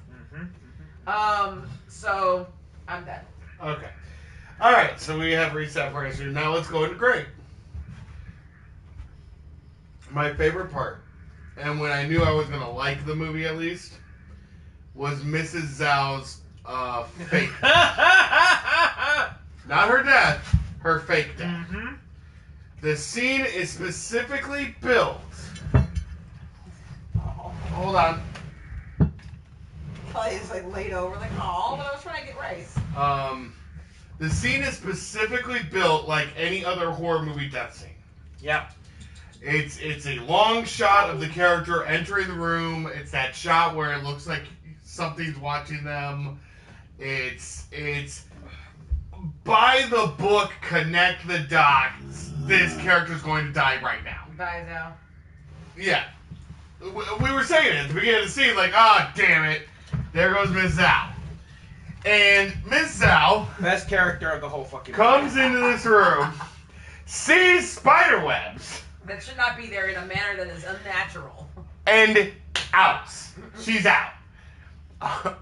So I'm done. Okay. Alright, so we have reached that part. Now let's go into great. My favorite part, and when I knew I was going to like the movie at least, was Mrs. Zhao's fake. Not her death, her fake death. The scene is specifically built. Hold on. Probably just like laid over, like, oh, but I was trying to get rice. The scene is specifically built like any other horror movie death scene. Yeah. It's a long shot of the character entering the room. It's that shot where it looks like something's watching them. It's by the book, connect the dots. This character's going to die right now. Bye now. Yeah. We were saying it at the beginning of the scene, like, ah, damn it. There goes Miss Zhao. And Miss Zhao... Best character of the whole fucking comes into this room, sees spider webs... that should not be there in a manner that is unnatural. And outs. She's out.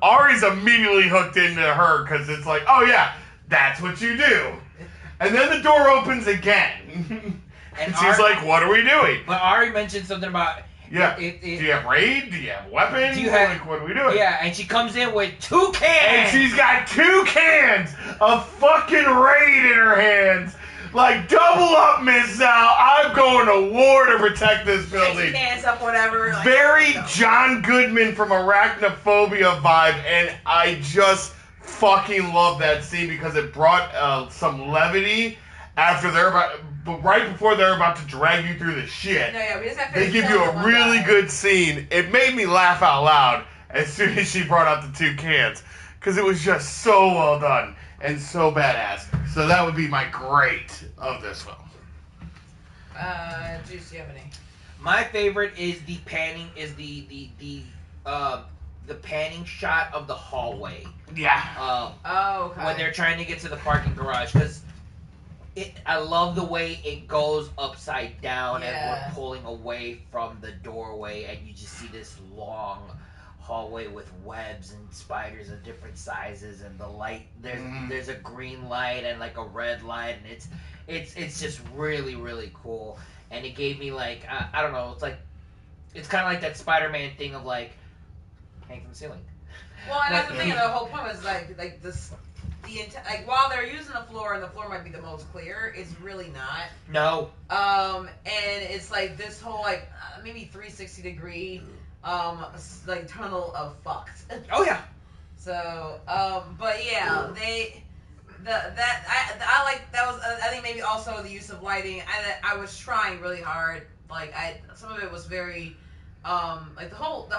Ari's immediately hooked into her because it's like, oh yeah, that's what you do. And then the door opens again. And she's like, what are we doing? But Ari mentioned something about... Yeah. Do you have raid? Do you have weapons? Do you have, like, what are we doing? Yeah, and she comes in with 2 cans. And she's got 2 cans of fucking raid in her hands. Like, double up, Miss Zhao. I'm going to war to protect this building. Hands up, whatever. Like, very John Goodman from Arachnophobia vibe, and I just fucking love that scene because it brought some levity after right before they're about to drag you through the shit. No, yeah, we just have they give you a really good scene. It made me laugh out loud as soon as she brought out the 2 cans because it was just so well done and so badass. So that would be my great of this film. Juice, do you have any? My favorite is the panning, the panning shot of the hallway. Yeah. Okay. When they're trying to get to the parking garage, because I love the way it goes upside down and we're pulling away from the doorway, and you just see this long hallway with webs and spiders of different sizes, and the light there's a green light and like a red light, and it's just really, really cool. And it gave me like I don't know, it's kind of like that Spider-Man thing of like hang from the ceiling. Well, and that's the thing. The whole point was like this. While they're using the floor and the floor might be the most clear, it's really not. No. And it's like this whole like maybe 360 degree like tunnel of fucked. Oh yeah. So but yeah, I like that was I think maybe also the use of lighting. I was trying really hard. Like some of it was very like the whole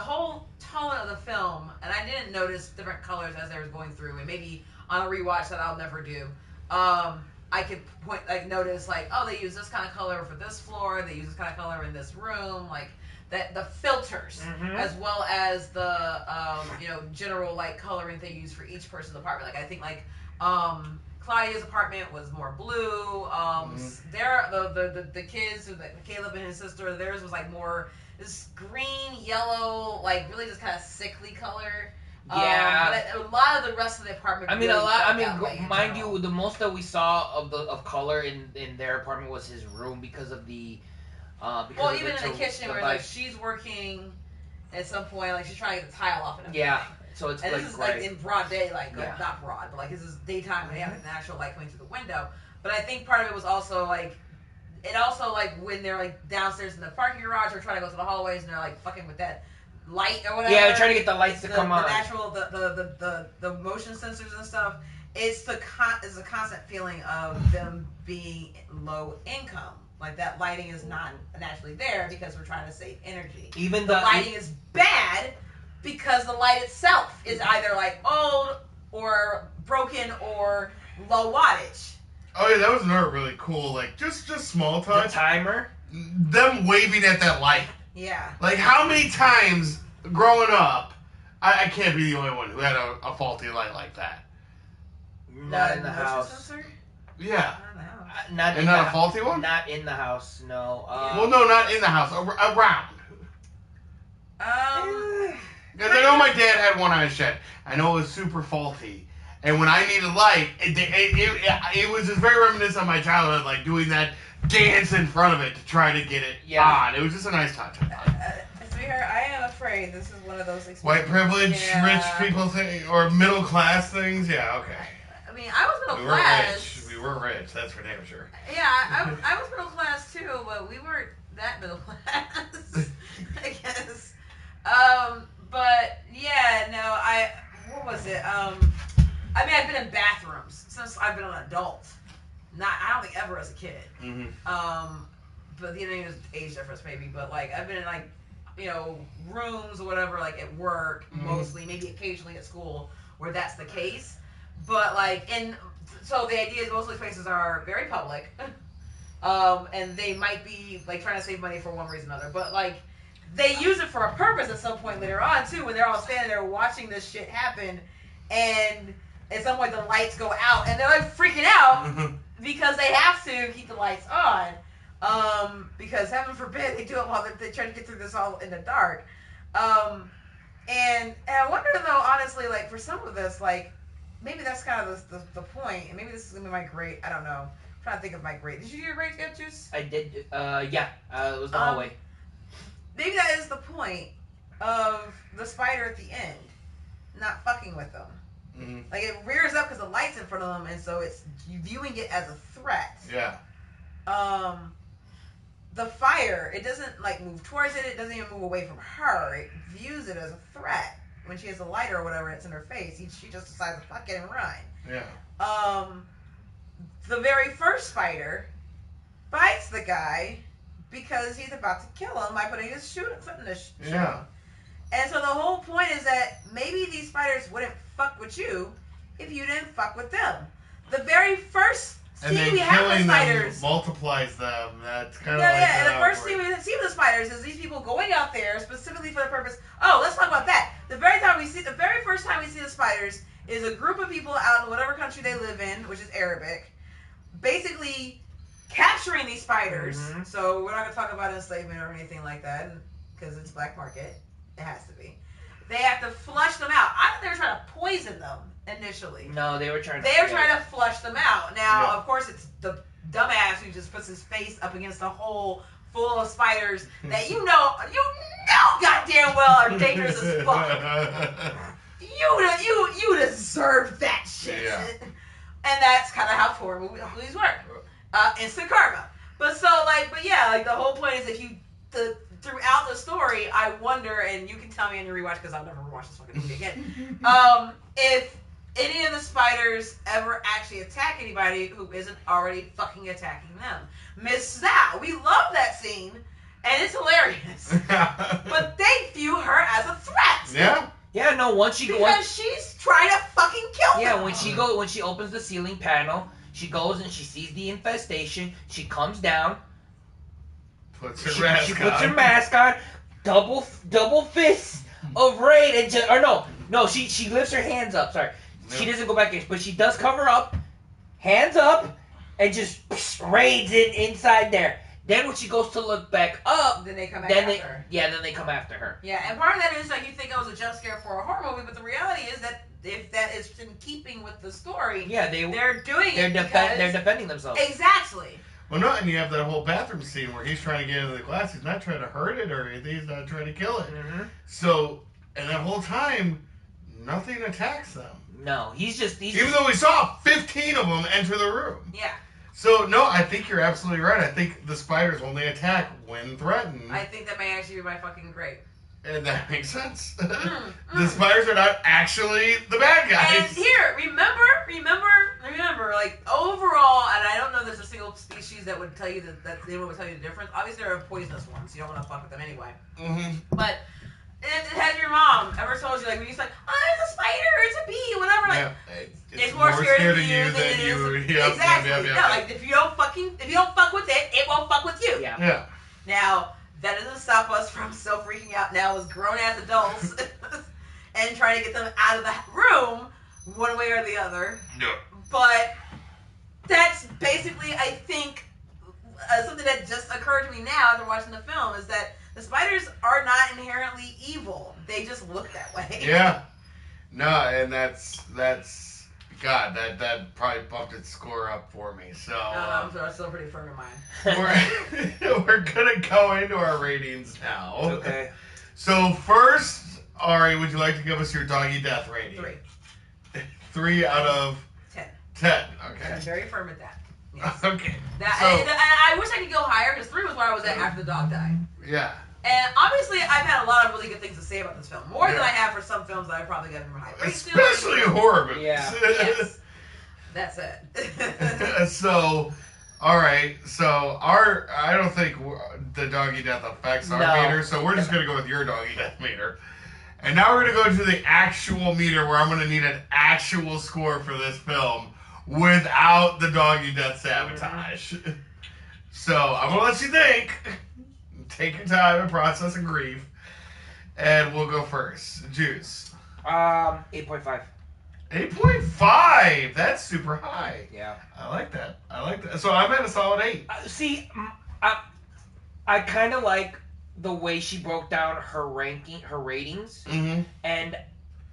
tone of the film, and I didn't notice different colors as I was going through, and maybe on a rewatch that I'll never do. I could notice like, oh, they use this kind of color for this floor, they use this kind of color in this room, like that the filters as well as the general like coloring they use for each person's apartment. Like I think like Claudia's apartment was more blue. The kids, Caleb and his sister, theirs was like more this green, yellow, like really just kind of sickly color. Yeah. But a lot of the rest of the apartment. Mind you, the most that we saw of color in their apartment was his room because of the. Even in the kitchen where like she's working, at some point like she's trying to get the tile off and everything. Yeah. So it's and like this is gray. like in broad daylight, not broad, but like this is daytime and they have natural light coming through the window. But I think part of it was also like. It also like when they're like downstairs in the parking garage or trying to go to the hallways and they're like fucking with that light or whatever. Yeah, they're trying to get the lights to come on. The natural, the motion sensors and stuff. It's a constant feeling of them being low income. Like that lighting is not naturally there because we're trying to save energy. Even the lighting is bad because the light itself is either like old or broken or low wattage. Oh yeah, that was another really cool, like just small touch. The timer. Them waving at that light. Yeah. Like how many times growing up, I can't be the only one who had a faulty light like that. Not in the house. Sensor? Yeah. Not in the Not house. a faulty one? Not in the house, no. Well, no, not in the house. Around. Because I know my dad had one on his shed. I know it was super faulty. And when I needed light, it was just very reminiscent of my childhood, like doing that dance in front of it to try to get it on. It was just a nice touch. Sweetheart, I am afraid this is one of those experiences. White privilege, rich people thing, or middle class things? Yeah, okay. I mean, I was middle class. We were rich, that's for damn sure. Yeah, I was middle class too, but we weren't that middle class, I guess. But yeah, no, what was it? I mean, I've been in bathrooms since I've been an adult. I don't think ever as a kid. But you know, there's age difference maybe. But like, I've been in like, you know, rooms or whatever, like at work mostly, maybe occasionally at school where that's the case. But like, so the idea is most of these places are very public, and they might be like trying to save money for one reason or another. But like, they use it for a purpose at some point later on too, when they're all standing there watching this shit happen, and at some point the lights go out, and they're like freaking out because they have to keep the lights on. Because heaven forbid they do it while they're trying to get through this all in the dark. And I wonder though, honestly, like for some of this, like maybe that's kind of the point, and maybe this is gonna be my grade. I don't know. I'm trying to think of my grade. Did you do your grade yet, Juice? I did. Yeah. It was the hallway. Maybe that is the point of the spider at the end, not fucking with them. Like it rears up because the light's in front of them, and so it's viewing it as a threat. Yeah. The fire, it doesn't like move towards it. It doesn't even move away from her. It views it as a threat. When she has a lighter or whatever, it's in her face. She just decides to fuck it and run. Yeah. The very first spider bites the guy because he's about to kill him by putting his foot in his shoe. Yeah. And so the whole point is that maybe these spiders wouldn't fuck with you if you didn't fuck with them. The very first scene we have with spiders multiplies them. That's kind of and the first scene we see with the spiders is these people going out there specifically for the purpose. Oh, let's talk about that. The very first time we see the spiders is a group of people out in whatever country they live in, which is Arabic, basically capturing these spiders. So we're not going to talk about enslavement or anything like that because it's black market. It has to be. They have to flush them out. I thought they were trying to poison them initially. No, they were trying to. They were trying to flush them out. Now, of course, it's the dumbass who just puts his face up against a hole full of spiders that you know goddamn well are dangerous as fuck. You deserve that shit. Yeah. And that's kind of how horror movies work. Instant karma. But the whole point is that throughout the story, I wonder, and you can tell me in your rewatch because I'll never watch this fucking movie again, if any of the spiders ever actually attack anybody who isn't already fucking attacking them. Miss Zhao, we love that scene, and it's hilarious. But they view her as a threat. Yeah. Yeah, no, once she's trying to fucking kill them. Yeah, when she opens the ceiling panel, she goes and she sees the infestation, she comes down, She puts her mask on, double fists of raid, and she lifts her hands up. Sorry, she doesn't go back in, but she does cover up, hands up, and just raids it inside there. Then when she goes to look back up, then they come after her. Yeah, then they come after her. Yeah, and part of that is like you think it was a jump scare for a horror movie, but the reality is that if that is in keeping with the story, they're doing it because they're defending themselves. Exactly. Well, no, and you have that whole bathroom scene where he's trying to get into the glass. He's not trying to hurt it or anything. He's not trying to kill it. So, and that whole time, nothing attacks them. No, even though we saw 15 of them enter the room. Yeah. So, no, I think you're absolutely right. I think the spiders only attack when threatened. I think that may actually be my fucking grade. And that makes sense. The spiders are not actually the bad guys. And here, remember, like, overall, and I don't know there's a single species that would tell you that anyone would tell you the difference. Obviously, there are poisonous ones. You don't want to fuck with them anyway. But has your mom ever told you, like, when you're like, oh, it's a spider, it's a bee, whatever, like, it's more scared of you than it is. Exactly. Like, if you don't fuck with it, it won't fuck with you. Yeah. Now, that doesn't stop us from still freaking out now as grown-ass adults and trying to get them out of the room one way or the other. No. But that's basically, I think, something that just occurred to me now after watching the film is that the spiders are not inherently evil. They just look that way. Yeah. No, and that's God, that probably bumped its score up for me. So I'm still pretty firm in mine. We're gonna go into our ratings now. Okay. So first, Ari, would you like to give us your doggy death rating? 3. 3 out of 10. 10. Okay. I'm very firm at that. Yes. Okay. And I wish I could go higher because 3 was where I was at after the dog died. Yeah. And obviously, I've had a lot of really good things to say about this film. More than Yeah. I have for some films that I probably got more high rates to. Especially horror movies. Yeah. Yes. That's it. So, all right. So I don't think the doggy death affects our meter. So we're just gonna go with your doggy death meter. And now we're gonna go to the actual meter where I'm gonna need an actual score for this film without the doggy death sabotage. So I'm gonna let you think. Take your time and process and grieve. And we'll go first. Juice. 8.5. 8.5. That's super high. Yeah. I like that. So I'm at a solid 8. See, I kind of like the way she broke down her ratings, Mm-hmm. and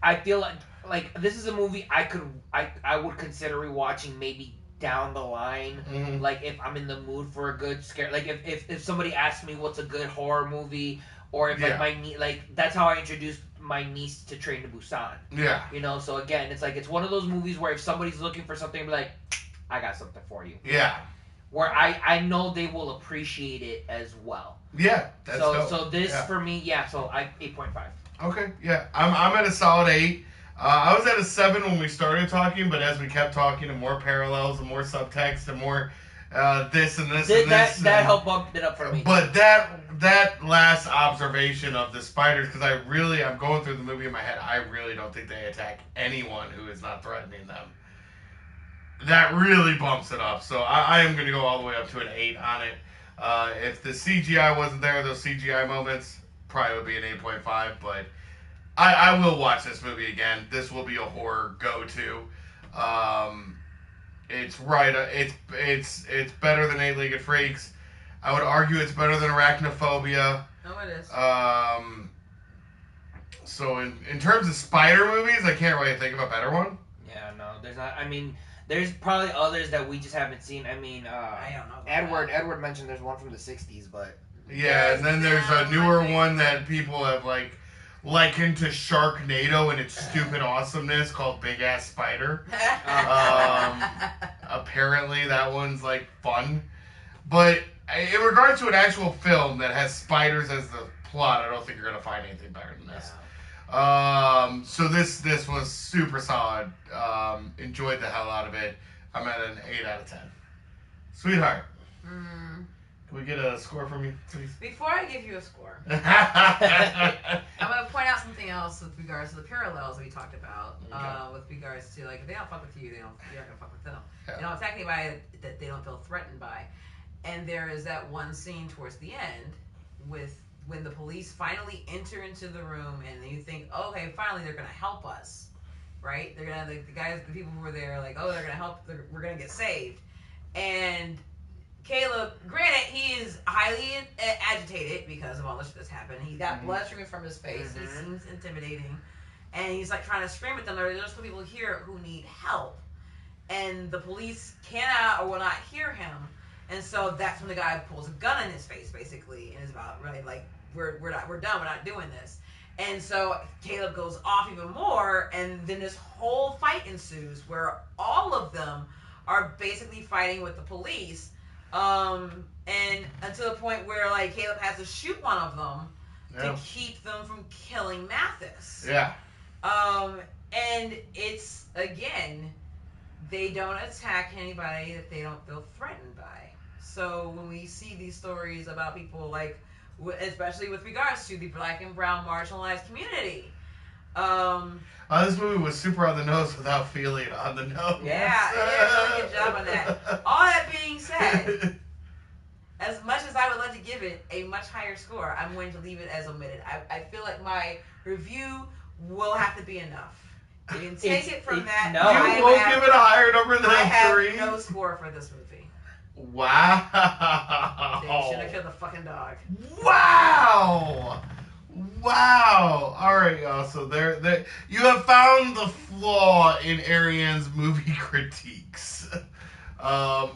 I feel like this is a movie I would consider rewatching maybe down the line. Mm-hmm. Like if I'm in the mood for a good scare, like if somebody asks me what's a good horror movie, or if like my niece, like that's how I introduced my niece to Train to Busan. Yeah. You know, so again, it's one of those movies where if somebody's looking for something, I'll be like, I got something for you. Yeah. Where I know they will appreciate it as well. Yeah. That's dope. So this for me, so I 8.5. Okay. Yeah. I'm at a solid 8. I was at a 7 when we started talking, but as we kept talking, and more parallels, and more subtext, and more this and this and this. That helped bump it up for me. But that last observation of the spiders, because I'm going through the movie in my head, I really don't think they attack anyone who is not threatening them. That really bumps it up. So I am going to go all the way up to an 8 on it. If the CGI wasn't there, those CGI moments, probably would be an 8.5, but I will watch this movie again. This will be a horror go-to. It's right. It's better than 8-Legged Freaks. I would argue it's better than Arachnophobia. Oh, it is. So in terms of spider movies, I can't really think of a better one. Yeah, no, there's not. I mean, there's probably others that we just haven't seen. I mean, I don't know. Edward mentioned there's one from the 60s, but Yeah, and then there's a newer one that people have likened to Sharknado and its stupid awesomeness called Big Ass Spider. Apparently that one's fun. But in regards to an actual film that has spiders as the plot, I don't think you're going to find anything better than this. So this was super solid. Enjoyed the hell out of it. I'm at an 8 out of 10. Sweetheart. Can we get a score from you, please? Before I give you a score, I'm going to point out something else with regards to the parallels we talked about. Okay. With regards to, if they don't fuck with you, you're not going to fuck with them. Yeah. They don't attack anybody that they don't feel threatened by. And there is that one scene towards the end when the police finally enter into the room and you think, okay, finally they're going to help us, right? They're going to, the people who were there, they're going to help, we're going to get saved. And Caleb, granted, he is highly agitated because of all the shit that's happened. He got blood streaming from his face. He seems intimidating. And he's trying to scream at them. There's some people here who need help. And the police cannot or will not hear him. And so that's when the guy pulls a gun in his face, basically, and is about, we're done, we're not doing this. And so Caleb goes off even more, and then this whole fight ensues where all of them are basically fighting with the police. And until the point where Caleb has to shoot one of them to keep them from killing Mathis. Yeah. And it's, again, they don't attack anybody that they don't feel threatened by. So when we see these stories about people especially with regards to the black and brown marginalized community. This movie was super on the nose without feeling on the nose. Yeah, it did a really good job on that. All that being said, as much as I would like to give it a much higher score, I'm going to leave it as omitted. I feel like my review will have to be enough. You can take it from that. No. You won't give it a higher number than I 3? have no score for this movie. Wow. They should have killed the fucking dog. Wow. All right, y'all. So there, you have found the flaw in Ariane's movie critiques.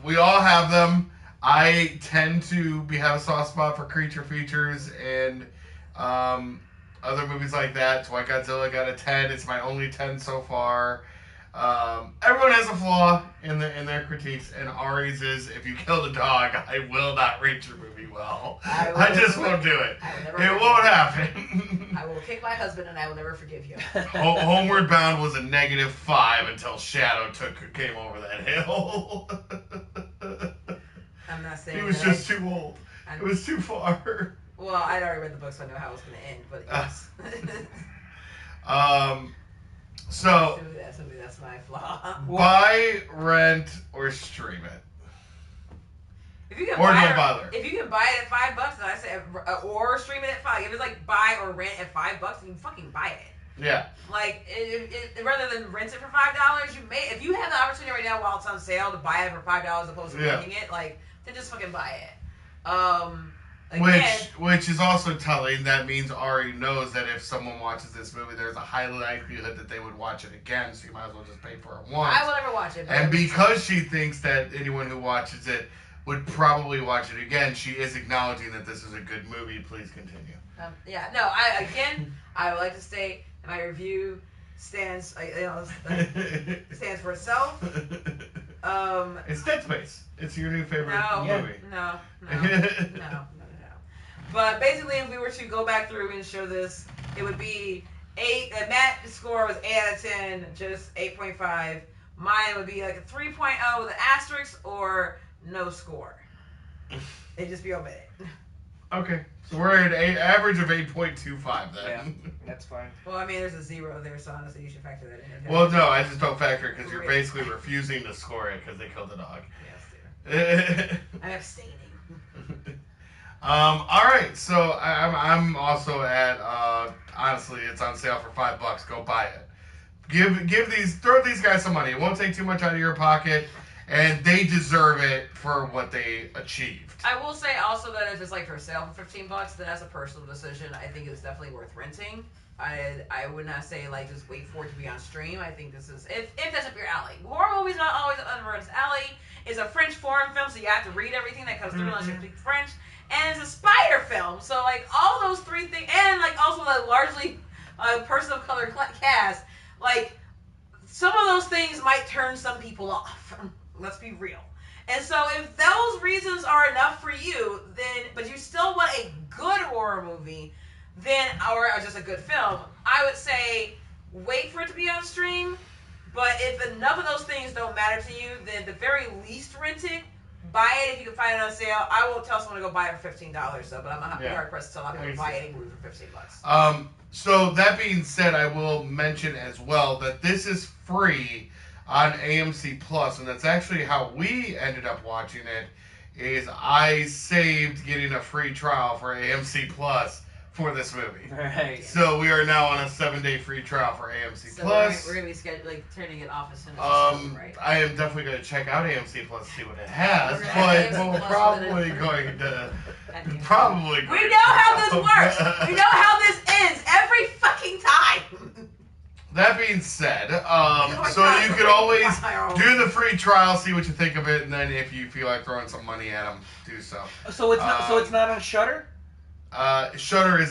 We all have them. I tend to have a soft spot for creature features and other movies like that. So Godzilla got a 10. It's my only 10 so far. Everyone has a flaw in their critiques, and Ari's is, if you kill the dog, I will not rate your movie well. I just won't do it. It won't happen. I will kick my husband, and I will never forgive you. Homeward Bound was a -5 until Shadow came over that hill. I'm not saying he was just too old. It was too far. Well, I'd already read the book, so I know how it was going to end, but yes. So, that's my flaw. Buy, rent, or stream it. If you can or buy don't bother. If you can buy it at $5, then I say, or stream it at $5. If it's like buy or rent at $5, then you fucking buy it. Yeah. Like, rather than rent it for $5, if you have the opportunity right now while it's on sale to buy it for $5 opposed to renting it, like, then just fucking buy it. Again, which is also telling. That means Ari knows that if someone watches this movie, there's a high likelihood that they would watch it again, so you might as well just pay for it once. I will never watch it. And because she thinks that anyone who watches it would probably watch it again, she is acknowledging that this is a good movie. Please continue. I would like to state that my review stands stands for itself. It's Dead Space. It's your new favorite movie. No. But basically, if we were to go back through and show this, it would be 8. Matt's score was 8 out of 10, just 8.5. Mine would be like a 3.0 with an asterisk or no score. It'd just be omitted. Okay, so we're at an average of 8.25 then. Yeah, that's fine. Well, I mean, there's a 0 there, so honestly, you should factor that in. Well, no, I just don't factor it because you're basically refusing to score it because they killed the dog. Yes, dear. I'm abstaining. All right, so I'm also at honestly, it's on sale for $5. Go buy it. Throw these guys some money. It won't take too much out of your pocket, and they deserve it for what they achieved. I will say also that if it's like for sale for $15, then that's a personal decision. I think it's definitely worth renting. I would not say like just wait for it to be on stream. I think this is if that's up your alley. Horror movies not always up everyone's alley. It's a French foreign film, so you have to read everything that comes through unless you speak French. And it's a spider film, so like all those three things, and like also the largely person of color cast, like some of those things might turn some people off. Let's be real. And so if those reasons are enough for you, then but you still want a good horror movie, then or just a good film, I would say wait for it to be on stream. But if enough of those things don't matter to you, then at the very least rent it. Buy it if you can find it on sale. I will tell someone to go buy it for $15 though, but I'm not hard pressed to tell a lot of people to buy any movie for $15. So that being said, I will mention as well that this is free on AMC Plus, and that's actually how we ended up watching it. Is I saved getting a free trial for AMC Plus for this movie. Right. So we are now on a 7-day free trial for AMC so Plus. We're gonna be turning it off as soon as right? I am definitely going to check out AMC Plus to see what it has, Okay. but we're probably going to We know how this works. We know how this ends every fucking time. That being said, so you could always do the free trial, see what you think of it, and then if you feel like throwing some money at them, do so. So it's not. So it's not on Shudder. Shudder is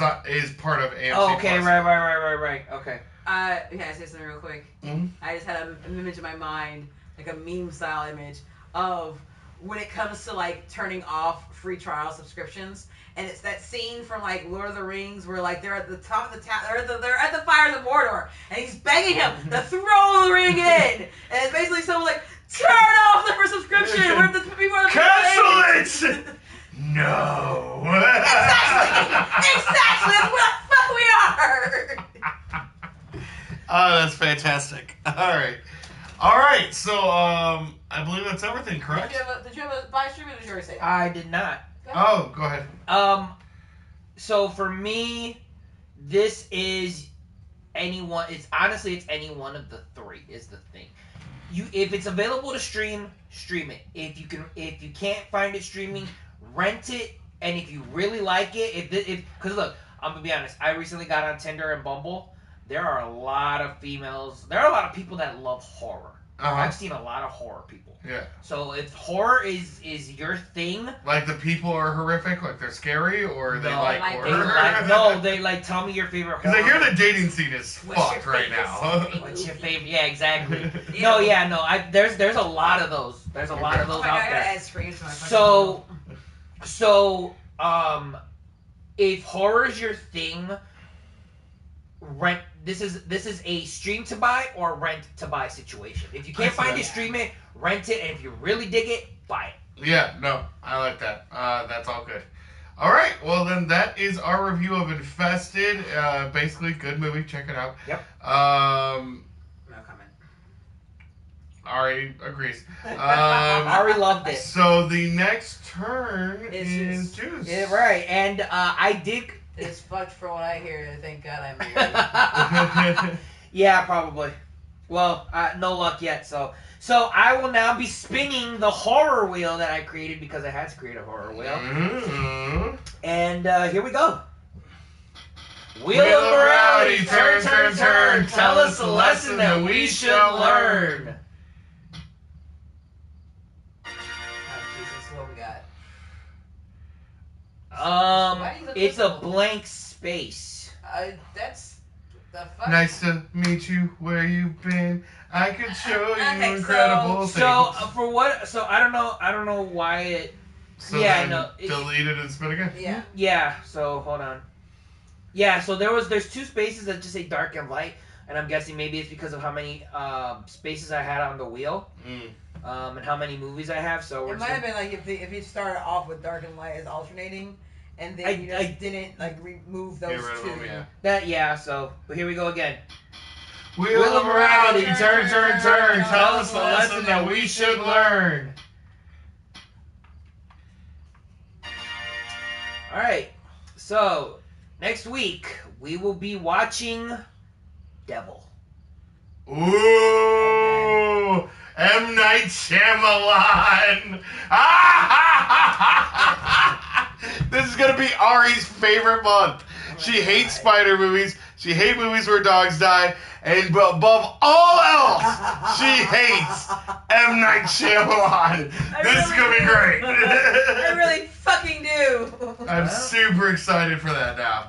part of AMC. Oh, okay, Plus. right. Okay. Can I say something real quick? Mm-hmm. I just had an image in my mind, like a meme style image of when it comes to like turning off free trial subscriptions, and it's that scene from like Lord of the Rings where like they're at the top of the town, they're at the fires of Mordor, and he's begging him to throw the ring in, and it's basically someone like turn off the subscription before the cancel it. No. Exactly. That's what the fuck we are. Oh, that's fantastic. All right. So, I believe that's everything, correct? Did you have a buy stream or did you already say that? I did not. Oh, go ahead. So for me, this is anyone. It's any one of the three is the thing. If it's available to stream it. If you can't find it streaming, rent it. And if you really like it, because look, I'm gonna be honest. I recently got on Tinder and Bumble. There are a lot of females. There are a lot of people that love horror. I've seen a lot of horror people. Yeah. So if horror is your thing, like the people are horrific, like they're scary, or they like horror. They like tell me your favorite. Because I hear the dating scene is fucked right now. What's your favorite? Yeah, exactly. No. There's a lot of those. There's a lot of those out there. So if horror is your thing, rent. This is a stream to buy or rent to buy situation. If you can't find it, stream it, rent it, and if you really dig it, buy it. Yeah, no, I like that. That's all good. All right, well then that is our review of Infested. Basically, good movie. Check it out. Yep. No comment. Ari agrees. Ari loved it. So the next turn is Juice. Yeah, right, and I did. It's fucked for what I hear. Thank God I'm married. Yeah, probably. Well, no luck yet. So I will now be spinning the horror wheel that I created because I had to create a horror wheel. Mm-hmm. And here we go. Wheel of morality, turn, turn, turn. Tell us a lesson that we should learn. Jesus, what we got? It's a blank space. That's the fuck. Nice to meet you. Where you been? I could show you incredible things. So for what? So I don't know why it. So yeah, then no. Delete it and spin again. Yeah. Yeah. So hold on. Yeah. So there's two spaces that just say dark and light, and I'm guessing maybe it's because of how many spaces I had on the wheel. And how many movies I have. So it might have been like if you started off with dark and light as alternating, and then you just didn't like remove those two. So but here we go again. Wheel of morality, turn, turn, turn. Tell us a lesson that we should learn. All right. So next week we will be watching Devil. Ooh. M. Night Shyamalan. This is going to be Ari's favorite month. She hates spider movies. She hates movies where dogs die. And above all else, she hates M. Night Shyamalan. This is going to be great. I really fucking do. I'm super excited for that now.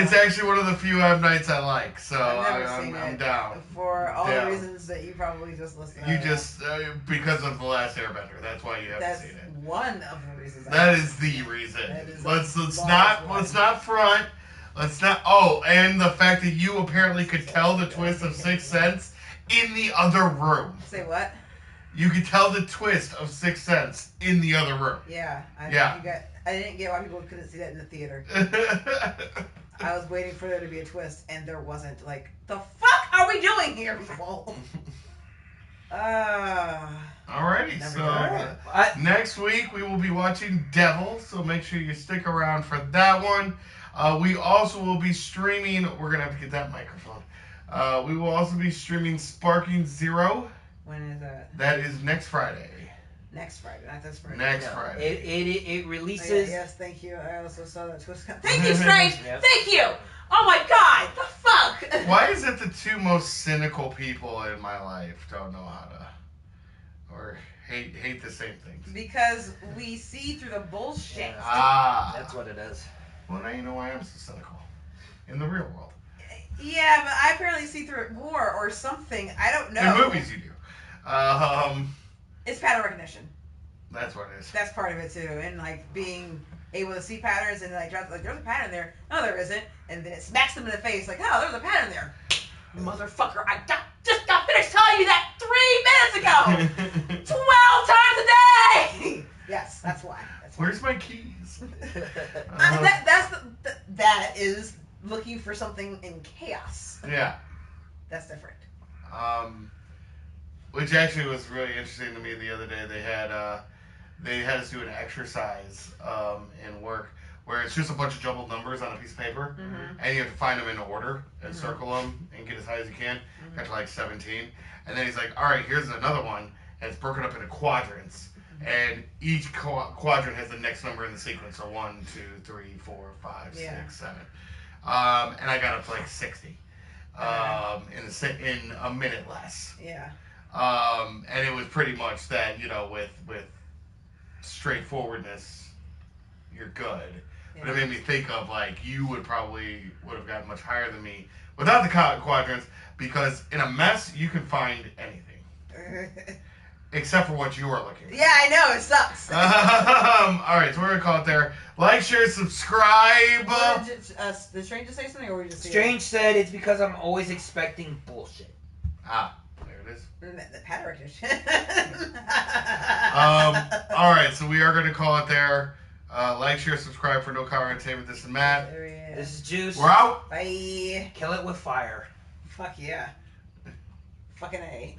It's actually one of the few M. Nights I like, so I'm down. For all the reasons that you probably just listed. You just, because of The Last Airbender. That's why you haven't seen it. That's one of the reasons. That is the reason. Let's not front. Let's not. Oh, and the fact that you apparently could tell the twist of Sixth Sense in the other room. Say what? You could tell the twist of Sixth Sense in the other room. Yeah. I didn't get why people couldn't see that in the theater. I was waiting for there to be a twist, and there wasn't. Like, the fuck are we doing here, people? Alrighty, so next week we will be watching Devil, so make sure you stick around for that one. We also will be streaming, we're going to have to get that microphone. We will also be streaming Sparking Zero. When is that? That is next Friday. Next Friday, not this Friday. Next Friday. It releases. Yes, thank you. I also saw that twist. Thank you, Strange. Thank you. Oh my God, the fuck. Why is it the two most cynical people in my life don't know how to, or hate the same things? Because we see through the bullshit. That's what it is. Well, now you know why I'm so cynical in the real world. Yeah, but I apparently see through it more or something. I don't know. In movies you do. It's pattern recognition. That's what it is. That's part of it too, and like being able to see patterns and like there's a pattern there. No, there isn't, and then it smacks them in the face like, oh, there's a pattern there. Motherfucker, I just got finished telling you that 3 minutes ago. 12 times a day. Yes, that's why. Where's my keys? That is looking for something in chaos. Yeah. That's different. Which actually was really interesting to me the other day. They had us do an exercise in work where it's just a bunch of jumbled numbers on a piece of paper, and you have to find them in order and circle them and get as high as you can. Got to like 17, and then he's like, "All right, here's another one, and it's broken up into quadrants." And each quadrant has the next number in the sequence. So 1, 2, 3, 4, 5, 6, 7. And I got up to like 60 in a minute less. Yeah. And it was pretty much that, with straightforwardness, you're good. Yeah. But it made me think of, you would have gotten much higher than me without the quadrants, because in a mess, you can find anything. Except for what you are looking for. Yeah, I know. It sucks. All right, so we're going to call it there. Like, share, subscribe. Did Strange say something, or we just Strange said it's because I'm always expecting bullshit. Ah, there it is. The pattern recognition. All right, so we are going to call it there. Like, share, subscribe for No Cover Entertainment. This is Matt. This is Juice. We're out. Bye. Kill it with fire. Fuck yeah. Fucking A.